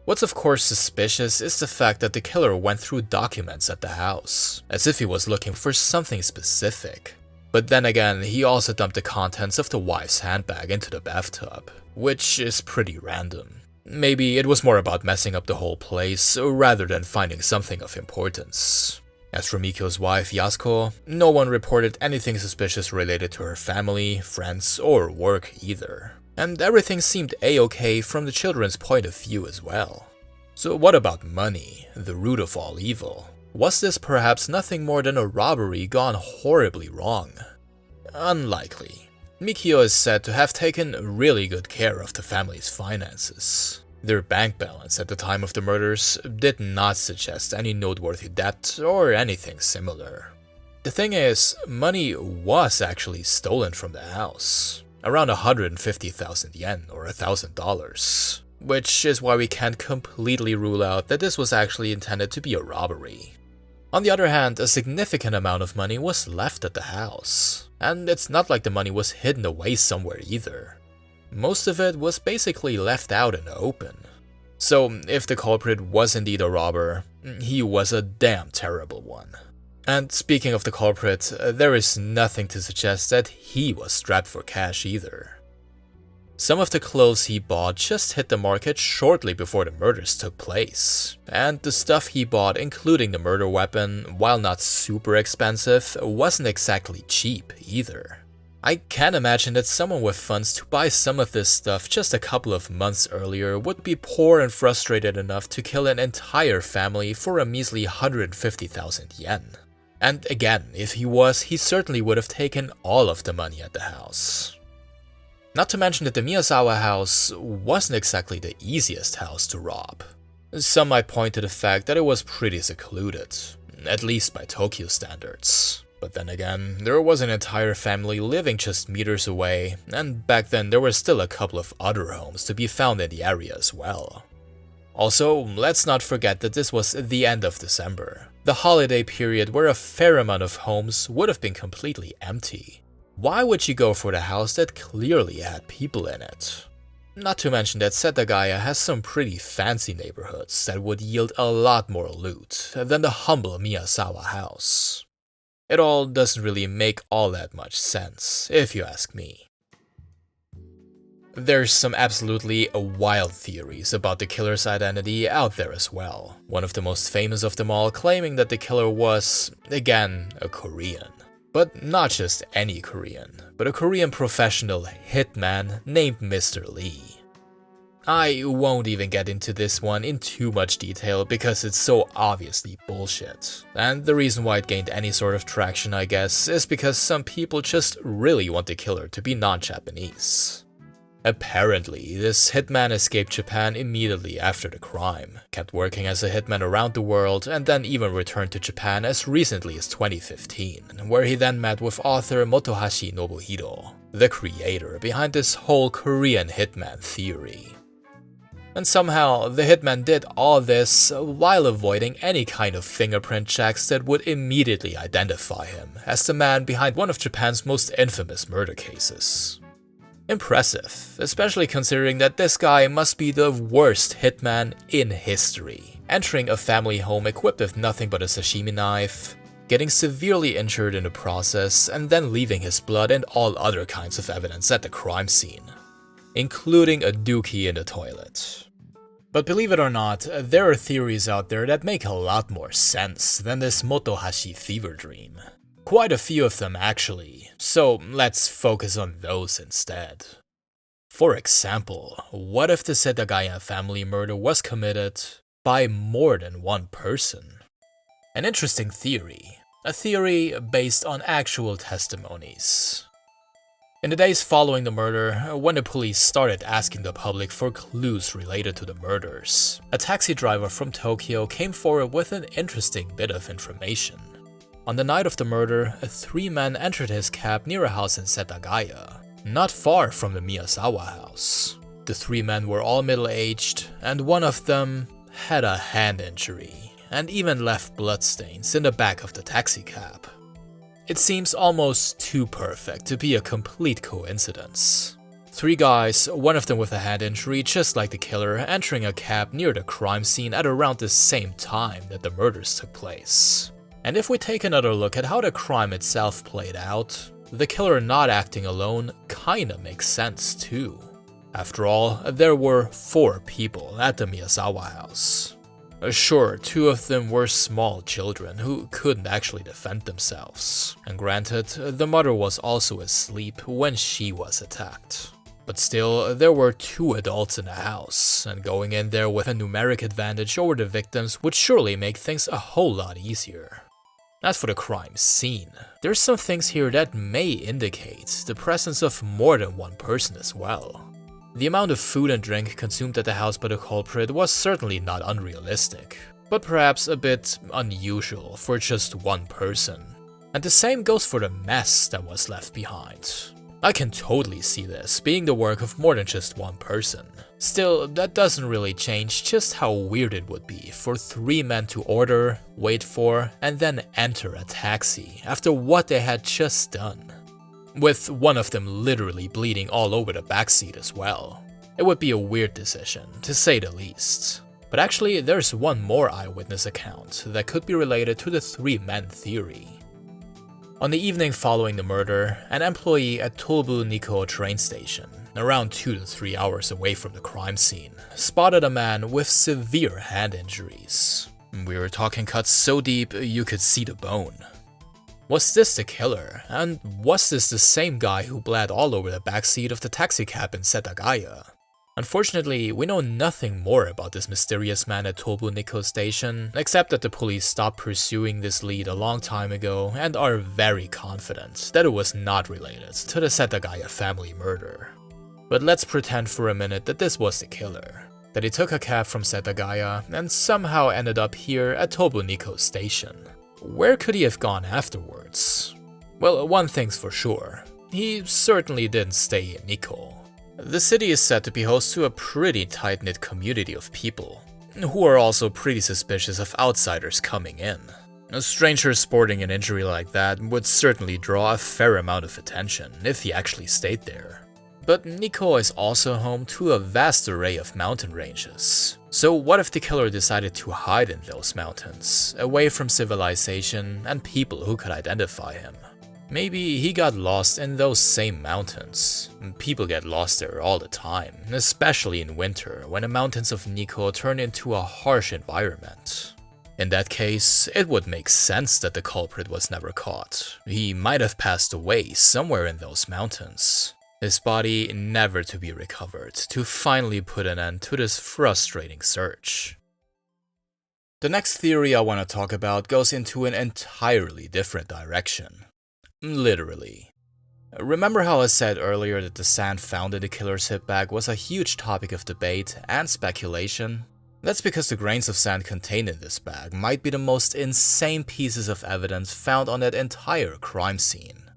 What's of course suspicious is the fact that the killer went through documents at the house, as if he was looking for something specific. But then again, he also dumped the contents of the wife's handbag into the bathtub, which is pretty random. Maybe it was more about messing up the whole place rather than finding something of importance. As for Mikio's wife, Yasuko, no one reported anything suspicious related to her family, friends, or work either. And everything seemed a-okay from the children's point of view as well. So what about money, the root of all evil? Was this perhaps nothing more than a robbery gone horribly wrong? Unlikely. Mikio is said to have taken really good care of the family's finances. Their bank balance at the time of the murders did not suggest any noteworthy debt or anything similar. The thing is, money was actually stolen from the house, around 150,000 yen or $1,000, which is why we can't completely rule out that this was actually intended to be a robbery. On the other hand, a significant amount of money was left at the house, and it's not like the money was hidden away somewhere either. Most of it was basically left out in the open. So, if the culprit was indeed a robber, he was a damn terrible one. And speaking of the culprit, there is nothing to suggest that he was strapped for cash either. Some of the clothes he bought just hit the market shortly before the murders took place, and the stuff he bought, including the murder weapon, while not super expensive, wasn't exactly cheap either. I can't imagine that someone with funds to buy some of this stuff just a couple of months earlier would be poor and frustrated enough to kill an entire family for a measly 150,000 yen. And again, if he was, he certainly would have taken all of the money at the house. Not to mention that the Miyazawa house wasn't exactly the easiest house to rob. Some might point to the fact that it was pretty secluded, at least by Tokyo standards. But then again, there was an entire family living just meters away, and back then there were still a couple of other homes to be found in the area as well. Also, let's not forget that this was the end of December, the holiday period where a fair amount of homes would have been completely empty. Why would you go for the house that clearly had people in it? Not to mention that Setagaya has some pretty fancy neighborhoods that would yield a lot more loot than the humble Miyazawa house. It all doesn't really make all that much sense, if you ask me. There's some absolutely wild theories about the killer's identity out there as well. One of the most famous of them all claiming that the killer was, again, a Korean. But not just any Korean, but a Korean professional hitman named Mr. Lee. I won't even get into this one in too much detail because it's so obviously bullshit. And the reason why it gained any sort of traction, I guess, is because some people just really want the killer to be non-Japanese. Apparently, this hitman escaped Japan immediately after the crime, kept working as a hitman around the world, and then even returned to Japan as recently as 2015, where he then met with author Motohashi Nobuhiro, the creator behind this whole Korean hitman theory. And somehow, the hitman did all this while avoiding any kind of fingerprint checks that would immediately identify him as the man behind one of Japan's most infamous murder cases. Impressive, especially considering that this guy must be the worst hitman in history, entering a family home equipped with nothing but a sashimi knife, getting severely injured in the process, and then leaving his blood and all other kinds of evidence at the crime scene, including a dookie in the toilet. But believe it or not, there are theories out there that make a lot more sense than this Motohashi fever dream. Quite a few of them actually, so let's focus on those instead. For example, what if the Setagaya family murder was committed by more than one person? An interesting theory, a theory based on actual testimonies. In the days following the murder, when the police started asking the public for clues related to the murders, a taxi driver from Tokyo came forward with an interesting bit of information. On the night of the murder, 3 men entered his cab near a house in Setagaya, not far from the Miyazawa house. The 3 men were all middle-aged, and one of them had a hand injury, and even left bloodstains in the back of the taxi cab. It seems almost too perfect to be a complete coincidence. 3 guys, one of them with a hand injury just like the killer, entering a cab near the crime scene at around the same time that the murders took place. And if we take another look at how the crime itself played out, the killer not acting alone kinda makes sense too. After all, there were 4 people at the Miyazawa house. Sure, 2 of them were small children who couldn't actually defend themselves. And granted, the mother was also asleep when she was attacked. But still, there were 2 adults in the house, and going in there with a numeric advantage over the victims would surely make things a whole lot easier. As for the crime scene, there's some things here that may indicate the presence of more than one person as well. The amount of food and drink consumed at the house by the culprit was certainly not unrealistic, but perhaps a bit unusual for just one person. And the same goes for the mess that was left behind. I can totally see this being the work of more than just one person. Still, that doesn't really change just how weird it would be for 3 men to order, wait for, and then enter a taxi after what they had just done. With one of them literally bleeding all over the backseat as well. It would be a weird decision, to say the least. But actually, there's one more eyewitness account that could be related to the 3 men theory. On the evening following the murder, an employee at Tobu Nikko train station, around 2 to 3 hours away from the crime scene, spotted a man with severe hand injuries. We were talking cuts so deep you could see the bone. Was this the killer? And was this the same guy who bled all over the backseat of the taxicab in Setagaya? Unfortunately, we know nothing more about this mysterious man at Tobu Nikko Station, except that the police stopped pursuing this lead a long time ago and are very confident that it was not related to the Setagaya family murder. But let's pretend for a minute that this was the killer, that he took a cab from Setagaya and somehow ended up here at Tobu Nikko Station. Where could he have gone afterwards? Well, one thing's for sure, he certainly didn't stay in Nikko. The city is said to be host to a pretty tight-knit community of people, who are also pretty suspicious of outsiders coming in. A stranger sporting an injury like that would certainly draw a fair amount of attention if he actually stayed there. But Nikko is also home to a vast array of mountain ranges. So what if the killer decided to hide in those mountains, away from civilization and people who could identify him? Maybe he got lost in those same mountains. People get lost there all the time, especially in winter when the mountains of Nikko turn into a harsh environment. In that case, it would make sense that the culprit was never caught. He might have passed away somewhere in those mountains, his body never to be recovered, to finally put an end to this frustrating search. The next theory I want to talk about goes into an entirely different direction. Literally. Remember how I said earlier that the sand found in the killer's hip bag was a huge topic of debate and speculation? That's because the grains of sand contained in this bag might be the most insane pieces of evidence found on that entire crime scene.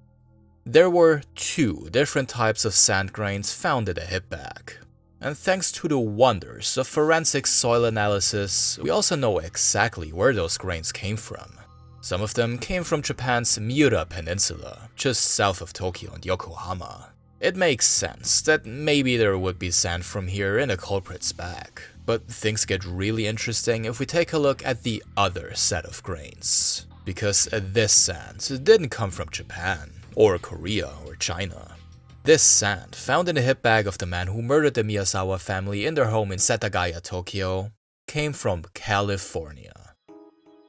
There were 2 different types of sand grains found in the hip bag. And thanks to the wonders of forensic soil analysis, we also know exactly where those grains came from. Some of them came from Japan's Miura Peninsula, just south of Tokyo and Yokohama. It makes sense that maybe there would be sand from here in a culprit's bag, but things get really interesting if we take a look at the other set of grains. Because this sand didn't come from Japan, or Korea, or China. This sand, found in the hip bag of the man who murdered the Miyazawa family in their home in Setagaya, Tokyo, came from California.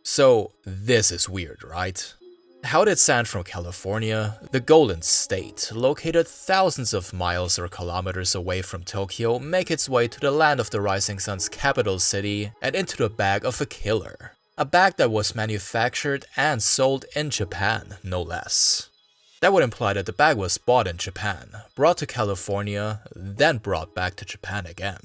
So this is weird, right? How did sand from California, the Golden State, located thousands of miles or kilometers away from Tokyo, make its way to the land of the rising sun's capital city and into the bag of a killer? A bag that was manufactured and sold in Japan, no less. That would imply that the bag was bought in Japan, brought to California, then brought back to Japan again.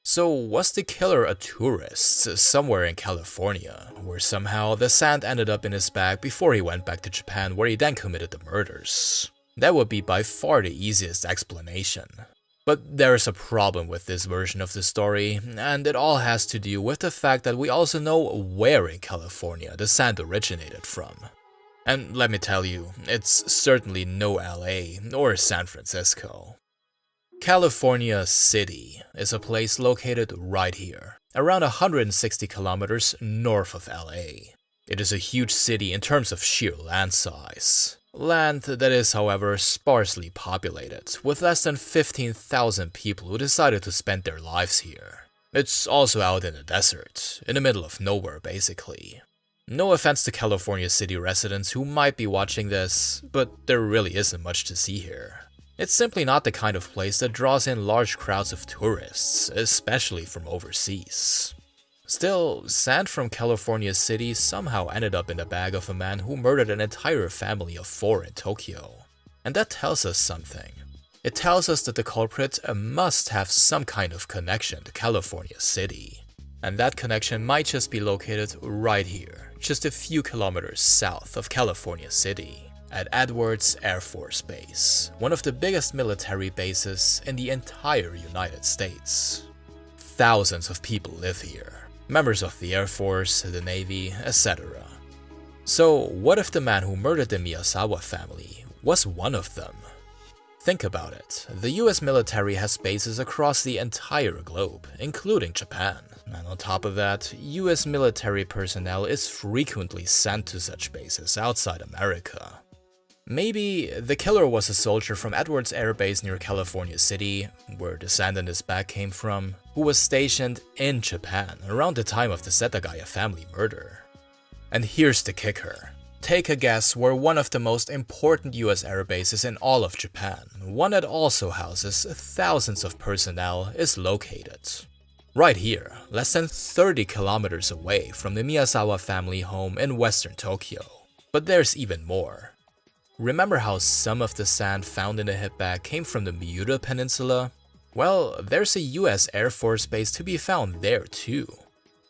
So was the killer a tourist somewhere in California, where somehow the sand ended up in his bag before he went back to Japan, where he then committed the murders? That would be by far the easiest explanation. But there's a problem with this version of the story, and it all has to do with the fact that we also know where in California the sand originated from. And let me tell you, it's certainly no LA or San Francisco. California City is a place located right here, around 160 kilometers north of LA. It is a huge city in terms of sheer land size. Land that is, however, sparsely populated, with less than 15,000 people who decided to spend their lives here. It's also out in the desert, in the middle of nowhere basically. No offense to California City residents who might be watching this, but there really isn't much to see here. It's simply not the kind of place that draws in large crowds of tourists, especially from overseas. Still, sand from California City somehow ended up in the bag of a man who murdered an entire family of 4 in Tokyo. And that tells us something. It tells us that the culprit must have some kind of connection to California City. And that connection might just be located right here, just a few kilometers south of California City, at Edwards Air Force Base, one of the biggest military bases in the entire United States. Thousands of people live here, members of the Air Force, the Navy, etc. So what if the man who murdered the Miyazawa family was one of them? Think about it. The US military has bases across the entire globe, including Japan. And on top of that, US military personnel is frequently sent to such bases outside America. Maybe the killer was a soldier from Edwards Air Base near California City, where the sand in his bag came from, who was stationed in Japan around the time of the Setagaya family murder. And here's the kicker. Take a guess where one of the most important US air bases in all of Japan, one that also houses thousands of personnel, is located. Right here, less than 30 kilometers away from the Miyazawa family home in western Tokyo. But there's even more. Remember how some of the sand found in the hip bag came from the Miura Peninsula? Well, there's a US Air Force base to be found there too.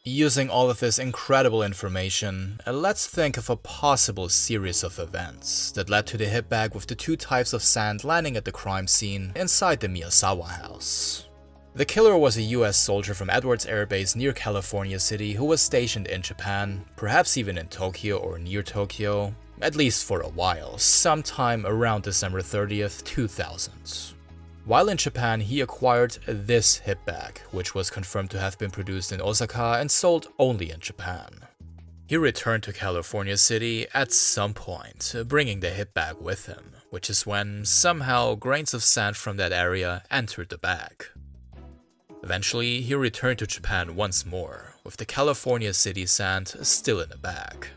Using all of this incredible information, let's think of a possible series of events that led to the hip bag with the 2 types of sand landing at the crime scene inside the Miyazawa house. The killer was a US soldier from Edwards Air Base near California City who was stationed in Japan, perhaps even in Tokyo or near Tokyo, at least for a while, sometime around December 30th, 2000. While in Japan, he acquired this hip bag, which was confirmed to have been produced in Osaka and sold only in Japan. He returned to California City at some point, bringing the hip bag with him, which is when, somehow, grains of sand from that area entered the bag. Eventually, he returned to Japan once more, with the California City sand still in the bag.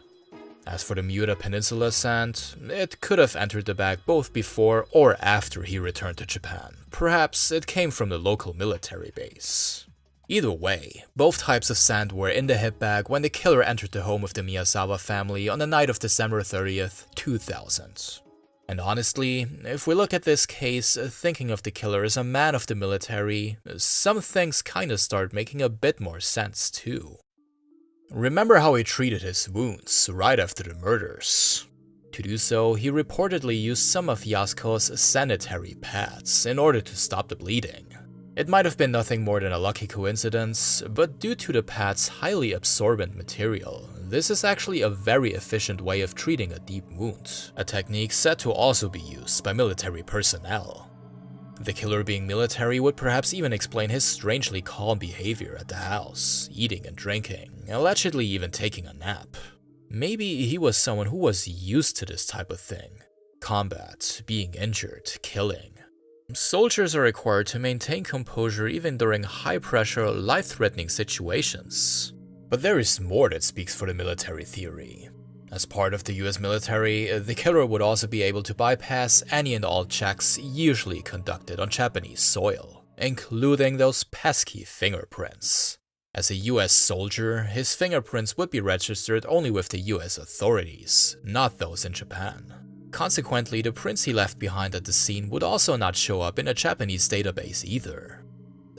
As for the Miura Peninsula sand, it could have entered the bag both before or after he returned to Japan. Perhaps it came from the local military base. Either way, both types of sand were in the hip bag when the killer entered the home of the Miyazawa family on the night of December 30th, 2000. And honestly, if we look at this case thinking of the killer as a man of the military, some things kinda start making a bit more sense too. Remember how he treated his wounds right after the murders? To do so, he reportedly used some of Yasuko's sanitary pads in order to stop the bleeding. It might have been nothing more than a lucky coincidence, but due to the pad's highly absorbent material, this is actually a very efficient way of treating a deep wound, a technique said to also be used by military personnel. The killer being military would perhaps even explain his strangely calm behavior at the house, eating and drinking, allegedly even taking a nap. Maybe he was someone who was used to this type of thing. Combat, being injured, killing. Soldiers are required to maintain composure even during high-pressure, life-threatening situations. But there is more that speaks for the military theory. As part of the US military, the killer would also be able to bypass any and all checks usually conducted on Japanese soil, including those pesky fingerprints. As a US soldier, his fingerprints would be registered only with the US authorities, not those in Japan. Consequently, the prints he left behind at the scene would also not show up in a Japanese database either.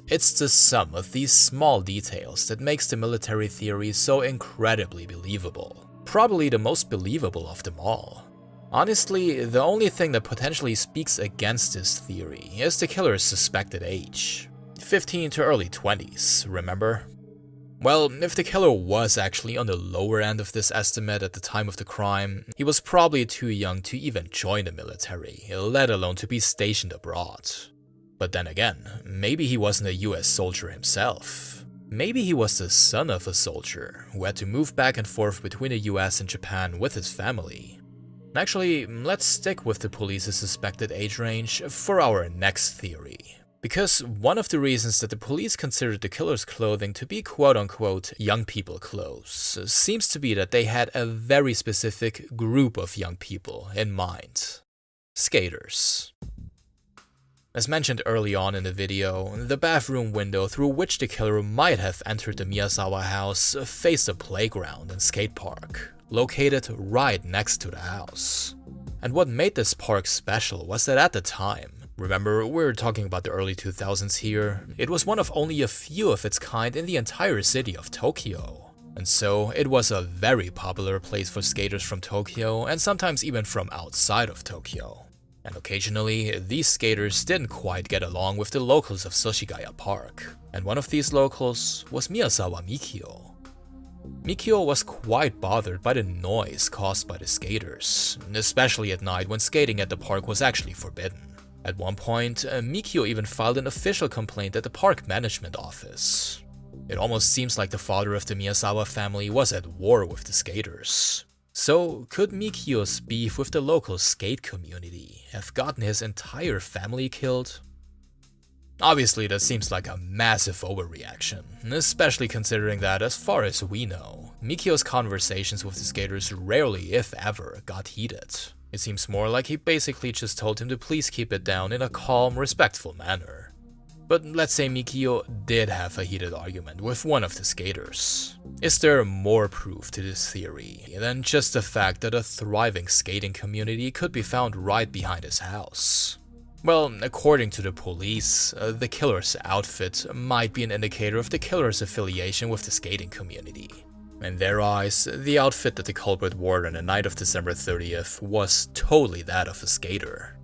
It's the sum of these small details that makes the military theory so incredibly believable. Probably the most believable of them all. Honestly, the only thing that potentially speaks against this theory is the killer's suspected age. 15 to early 20s, remember? Well, if the killer was actually on the lower end of this estimate at the time of the crime, he was probably too young to even join the military, let alone to be stationed abroad. But then again, maybe he wasn't a US soldier himself. Maybe he was the son of a soldier who had to move back and forth between the US and Japan with his family. Actually, let's stick with the police's suspected age range for our next theory. Because one of the reasons that the police considered the killer's clothing to be quote-unquote young people clothes seems to be that they had a very specific group of young people in mind. Skaters. As mentioned early on in the video, the bathroom window through which the killer might have entered the Miyazawa house faced a playground and skate park, located right next to the house. And what made this park special was that at the time, remember, we're talking about the early 2000s here, it was one of only a few of its kind in the entire city of Tokyo. And so, it was a very popular place for skaters from Tokyo and sometimes even from outside of Tokyo. And occasionally, these skaters didn't quite get along with the locals of Setagaya Park. And one of these locals was Miyazawa Mikio. Mikio was quite bothered by the noise caused by the skaters, especially at night when skating at the park was actually forbidden. At one point, Mikio even filed an official complaint at the park management office. It almost seems like the father of the Miyazawa family was at war with the skaters. So, could Mikio's beef with the local skate community have gotten his entire family killed? Obviously, that seems like a massive overreaction, especially considering that, as far as we know, Mikio's conversations with the skaters rarely, if ever, got heated. It seems more like he basically just told him to please keep it down in a calm, respectful manner. But let's say Mikio did have a heated argument with one of the skaters. Is there more proof to this theory than just the fact that a thriving skating community could be found right behind his house? Well, according to the police, the killer's outfit might be an indicator of the killer's affiliation with the skating community. In their eyes, the outfit that the culprit wore on the night of December 30th was totally that of a skater.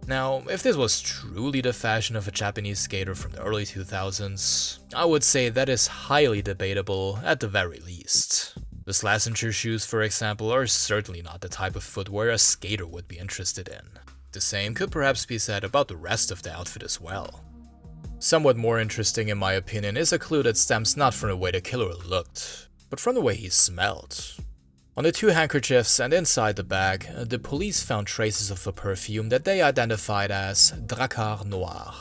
Now, if this was truly the fashion of a Japanese skater from the early 2000s, I would say that is highly debatable at the very least. The Slazenger shoes, for example, are certainly not the type of footwear a skater would be interested in. The same could perhaps be said about the rest of the outfit as well. Somewhat more interesting in my opinion is a clue that stems not from the way the killer looked, but from the way he smelled. On the two handkerchiefs and inside the bag, the police found traces of a perfume that they identified as Drakkar Noir.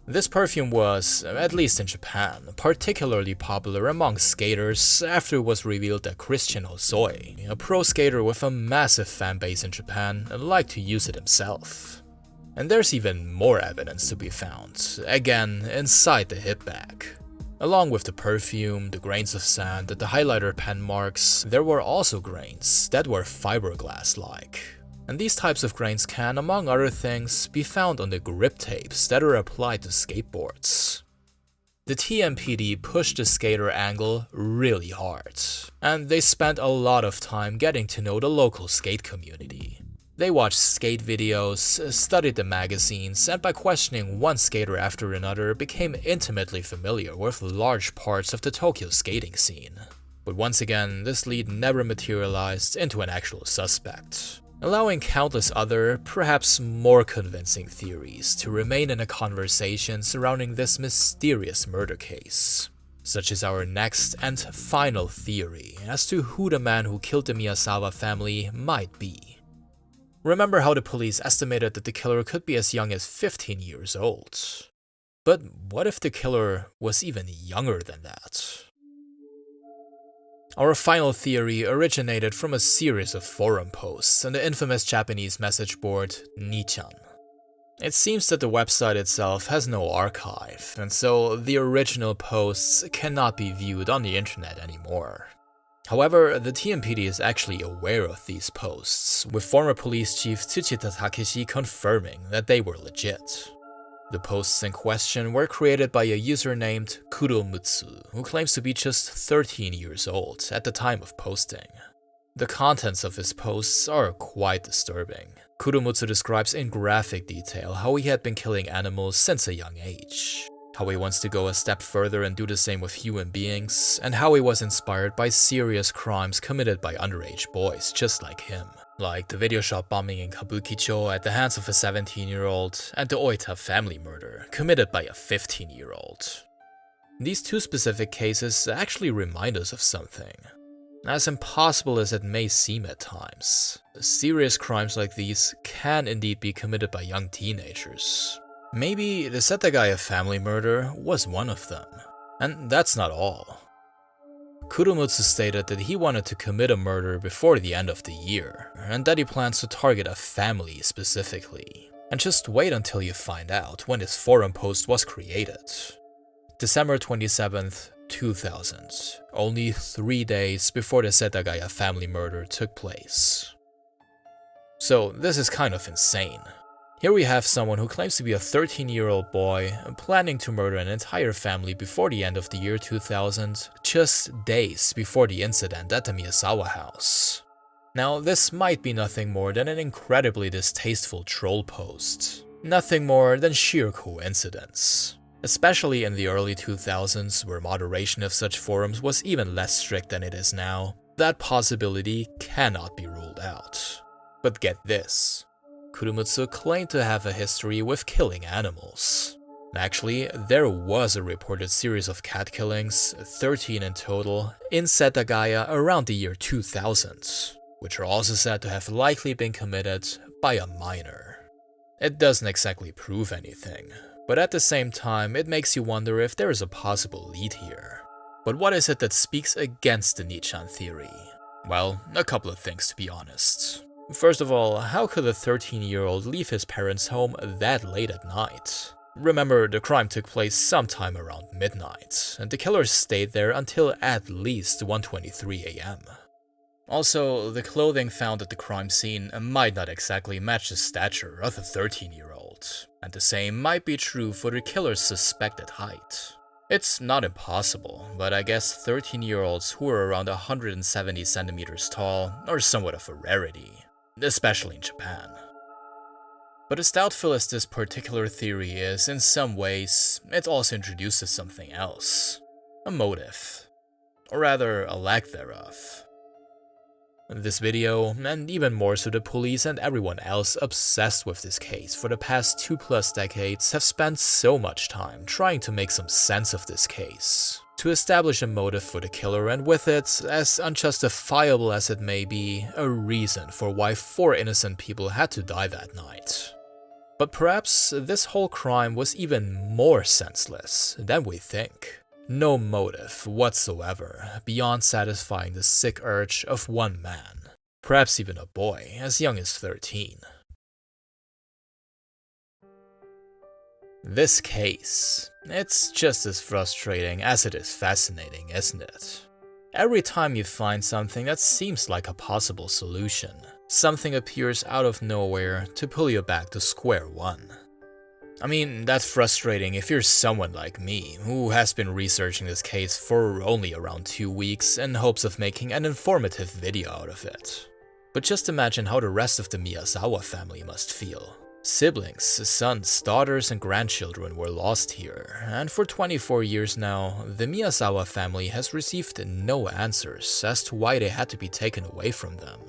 This perfume was, at least in Japan, particularly popular among skaters after it was revealed that Christian Hosoi, a pro skater with a massive fanbase in Japan, liked to use it himself. And there's even more evidence to be found, again inside the hip bag. Along with the perfume, the grains of sand, and the highlighter pen marks, there were also grains that were fiberglass-like. And these types of grains can, among other things, be found on the grip tapes that are applied to skateboards. The TMPD pushed the skater angle really hard, and they spent a lot of time getting to know the local skate community. They watched skate videos, studied the magazines, and by questioning one skater after another became intimately familiar with large parts of the Tokyo skating scene. But once again, this lead never materialized into an actual suspect, allowing countless other, perhaps more convincing theories to remain in a conversation surrounding this mysterious murder case. Such as our next and final theory as to who the man who killed the Miyazawa family might be. Remember how the police estimated that the killer could be as young as 15 years old. But what if the killer was even younger than that? Our final theory originated from a series of forum posts on the infamous Japanese message board Nichan. It seems that the website itself has no archive, and so the original posts cannot be viewed on the internet anymore. However, the TMPD is actually aware of these posts, with former police chief Tsuchita Takeshi confirming that they were legit. The posts in question were created by a user named Kuromutsu, who claims to be just 13 years old at the time of posting. The contents of his posts are quite disturbing. Kuromutsu describes in graphic detail how he had been killing animals since a young age, how he wants to go a step further and do the same with human beings, and how he was inspired by serious crimes committed by underage boys just like him, like the video shop bombing in Kabukicho at the hands of a 17-year-old and the Oita family murder committed by a 15-year-old. These two specific cases actually remind us of something. As impossible as it may seem at times, serious crimes like these can indeed be committed by young teenagers. Maybe the Setagaya family murder was one of them. And that's not all. Kuromutsu stated that he wanted to commit a murder before the end of the year, and that he plans to target a family specifically. And just wait until you find out when this forum post was created. December 27th, 2000, only 3 days before the Setagaya family murder took place. So this is kind of insane. Here we have someone who claims to be a 13-year-old boy planning to murder an entire family before the end of the year 2000, just days before the incident at the Miyazawa house. Now, this might be nothing more than an incredibly distasteful troll post. Nothing more than sheer coincidence. Especially in the early 2000s, where moderation of such forums was even less strict than it is now, that possibility cannot be ruled out. But get this. Kuromutsu claimed to have a history with killing animals. Actually, there was a reported series of cat killings, 13 in total, in Setagaya around the year 2000, which are also said to have likely been committed by a minor. It doesn't exactly prove anything, but at the same time it makes you wonder if there is a possible lead here. But what is it that speaks against the Nichan theory? Well, a couple of things to be honest. First of all, how could a 13-year-old leave his parents' home that late at night? Remember, the crime took place sometime around midnight, and the killer stayed there until at least 1:23 AM. Also, the clothing found at the crime scene might not exactly match the stature of a 13-year-old, and the same might be true for the killer's suspected height. It's not impossible, but I guess 13-year-olds who are around 170 centimeters tall are somewhat of a rarity. Especially in Japan. But as doubtful as this particular theory is in some ways, it also introduces something else. A motive. Or rather, a lack thereof. This video, and even more so the police and everyone else obsessed with this case for the past 2+ decades, have spent so much time trying to make some sense of this case, to establish a motive for the killer, and with it, as unjustifiable as it may be, a reason for why 4 innocent people had to die that night. But perhaps this whole crime was even more senseless than we think. No motive whatsoever beyond satisfying the sick urge of one man, perhaps even a boy as young as 13. This case, it's just as frustrating as it is fascinating, isn't it? Every time you find something that seems like a possible solution, something appears out of nowhere to pull you back to square one. I mean, that's frustrating if you're someone like me, who has been researching this case for only around 2 weeks in hopes of making an informative video out of it. But just imagine how the rest of the Miyazawa family must feel. Siblings, sons, daughters, and grandchildren were lost here, and for 24 years now, the Miyazawa family has received no answers as to why they had to be taken away from them.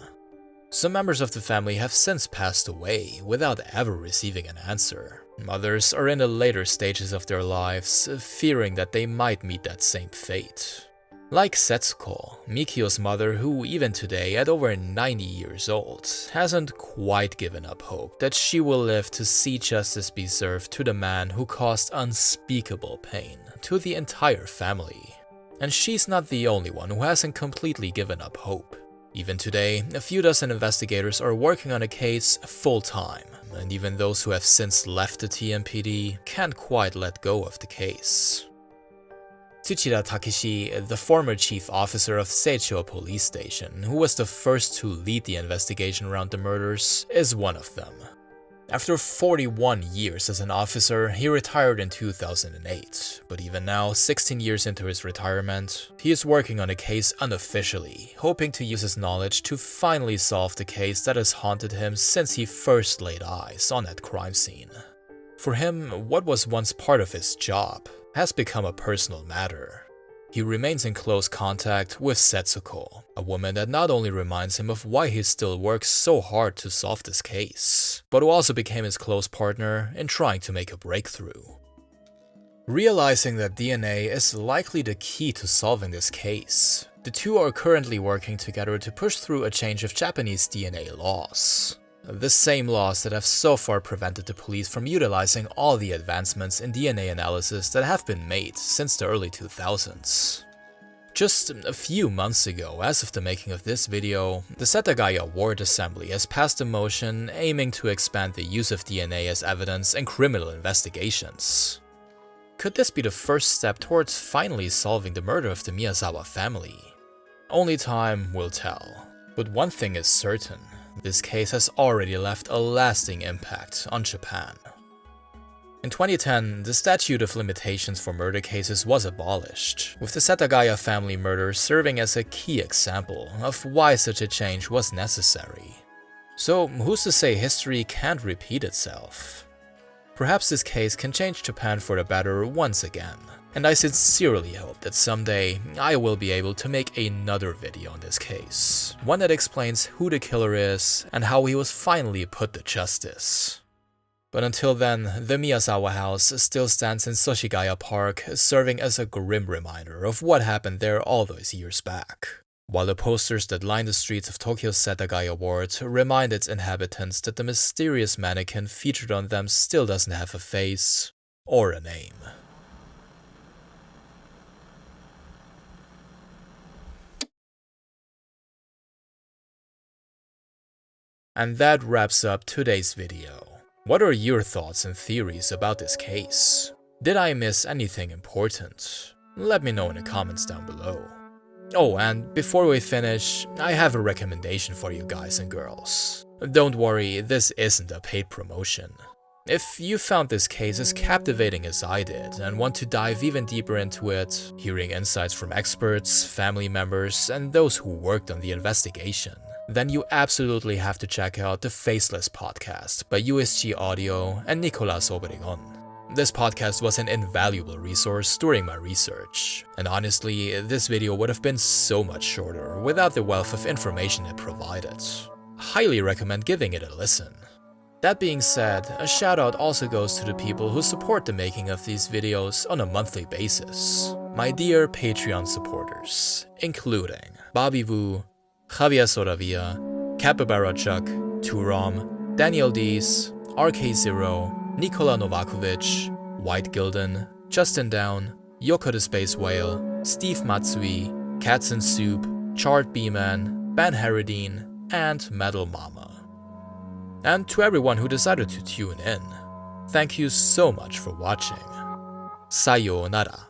Some members of the family have since passed away without ever receiving an answer. Others are in the later stages of their lives, fearing that they might meet that same fate. Like Setsuko, Mikio's mother, who even today, at over 90 years old, hasn't quite given up hope that she will live to see justice be served to the man who caused unspeakable pain to the entire family. And she's not the only one who hasn't completely given up hope. Even today, a few dozen investigators are working on a case full-time, and even those who have since left the TMPD can't quite let go of the case. Tsuchida Takeshi, the former chief officer of Seicho police station, who was the first to lead the investigation around the murders, is one of them. After 41 years as an officer, he retired in 2008, but even now, 16 years into his retirement, he is working on a case unofficially, hoping to use his knowledge to finally solve the case that has haunted him since he first laid eyes on that crime scene. For him, what was once part of his job has become a personal matter. He remains in close contact with Setsuko, a woman that not only reminds him of why he still works so hard to solve this case, but who also became his close partner in trying to make a breakthrough. Realizing that DNA is likely the key to solving this case, the two are currently working together to push through a change of Japanese DNA laws. The same laws that have so far prevented the police from utilizing all the advancements in DNA analysis that have been made since the early 2000s. Just a few months ago, as of the making of this video, the Setagaya Ward Assembly has passed a motion aiming to expand the use of DNA as evidence in criminal investigations. Could this be the first step towards finally solving the murder of the Miyazawa family? Only time will tell. But one thing is certain. This case has already left a lasting impact on Japan. In 2010, the statute of limitations for murder cases was abolished, with the Setagaya family murder serving as a key example of why such a change was necessary. So, who's to say history can't repeat itself? Perhaps this case can change Japan for the better once again, and I sincerely hope that someday I will be able to make another video on this case, one that explains who the killer is and how he was finally put to justice. But until then, the Miyazawa house still stands in Soshigaya Park, serving as a grim reminder of what happened there all those years back, while the posters that line the streets of Tokyo's Setagaya ward remind its inhabitants that the mysterious mannequin featured on them still doesn't have a face or a name. And that wraps up today's video. What are your thoughts and theories about this case? Did I miss anything important? Let me know in the comments down below. Oh, and before we finish, I have a recommendation for you guys and girls. Don't worry, this isn't a paid promotion. If you found this case as captivating as I did and want to dive even deeper into it, hearing insights from experts, family members, and those who worked on the investigation, then you absolutely have to check out the Faceless podcast by USG Audio and Nicolas Obregon. This podcast was an invaluable resource during my research, and honestly, this video would have been so much shorter without the wealth of information it provided. Highly recommend giving it a listen. That being said, a shout out also goes to the people who support the making of these videos on a monthly basis. My dear Patreon supporters, including Bobby Wu, Javier Soravia, Capybara Chuck, Turom, Daniel Dees, RK0, Nikola Novakovic, White Gilden, Justin Down, Yoko the Space Whale, Steve Matsui, Cats and Soup, Chart B-Man, Ben Harradine, and Metal Mama. And to everyone who decided to tune in, thank you so much for watching. Sayonara.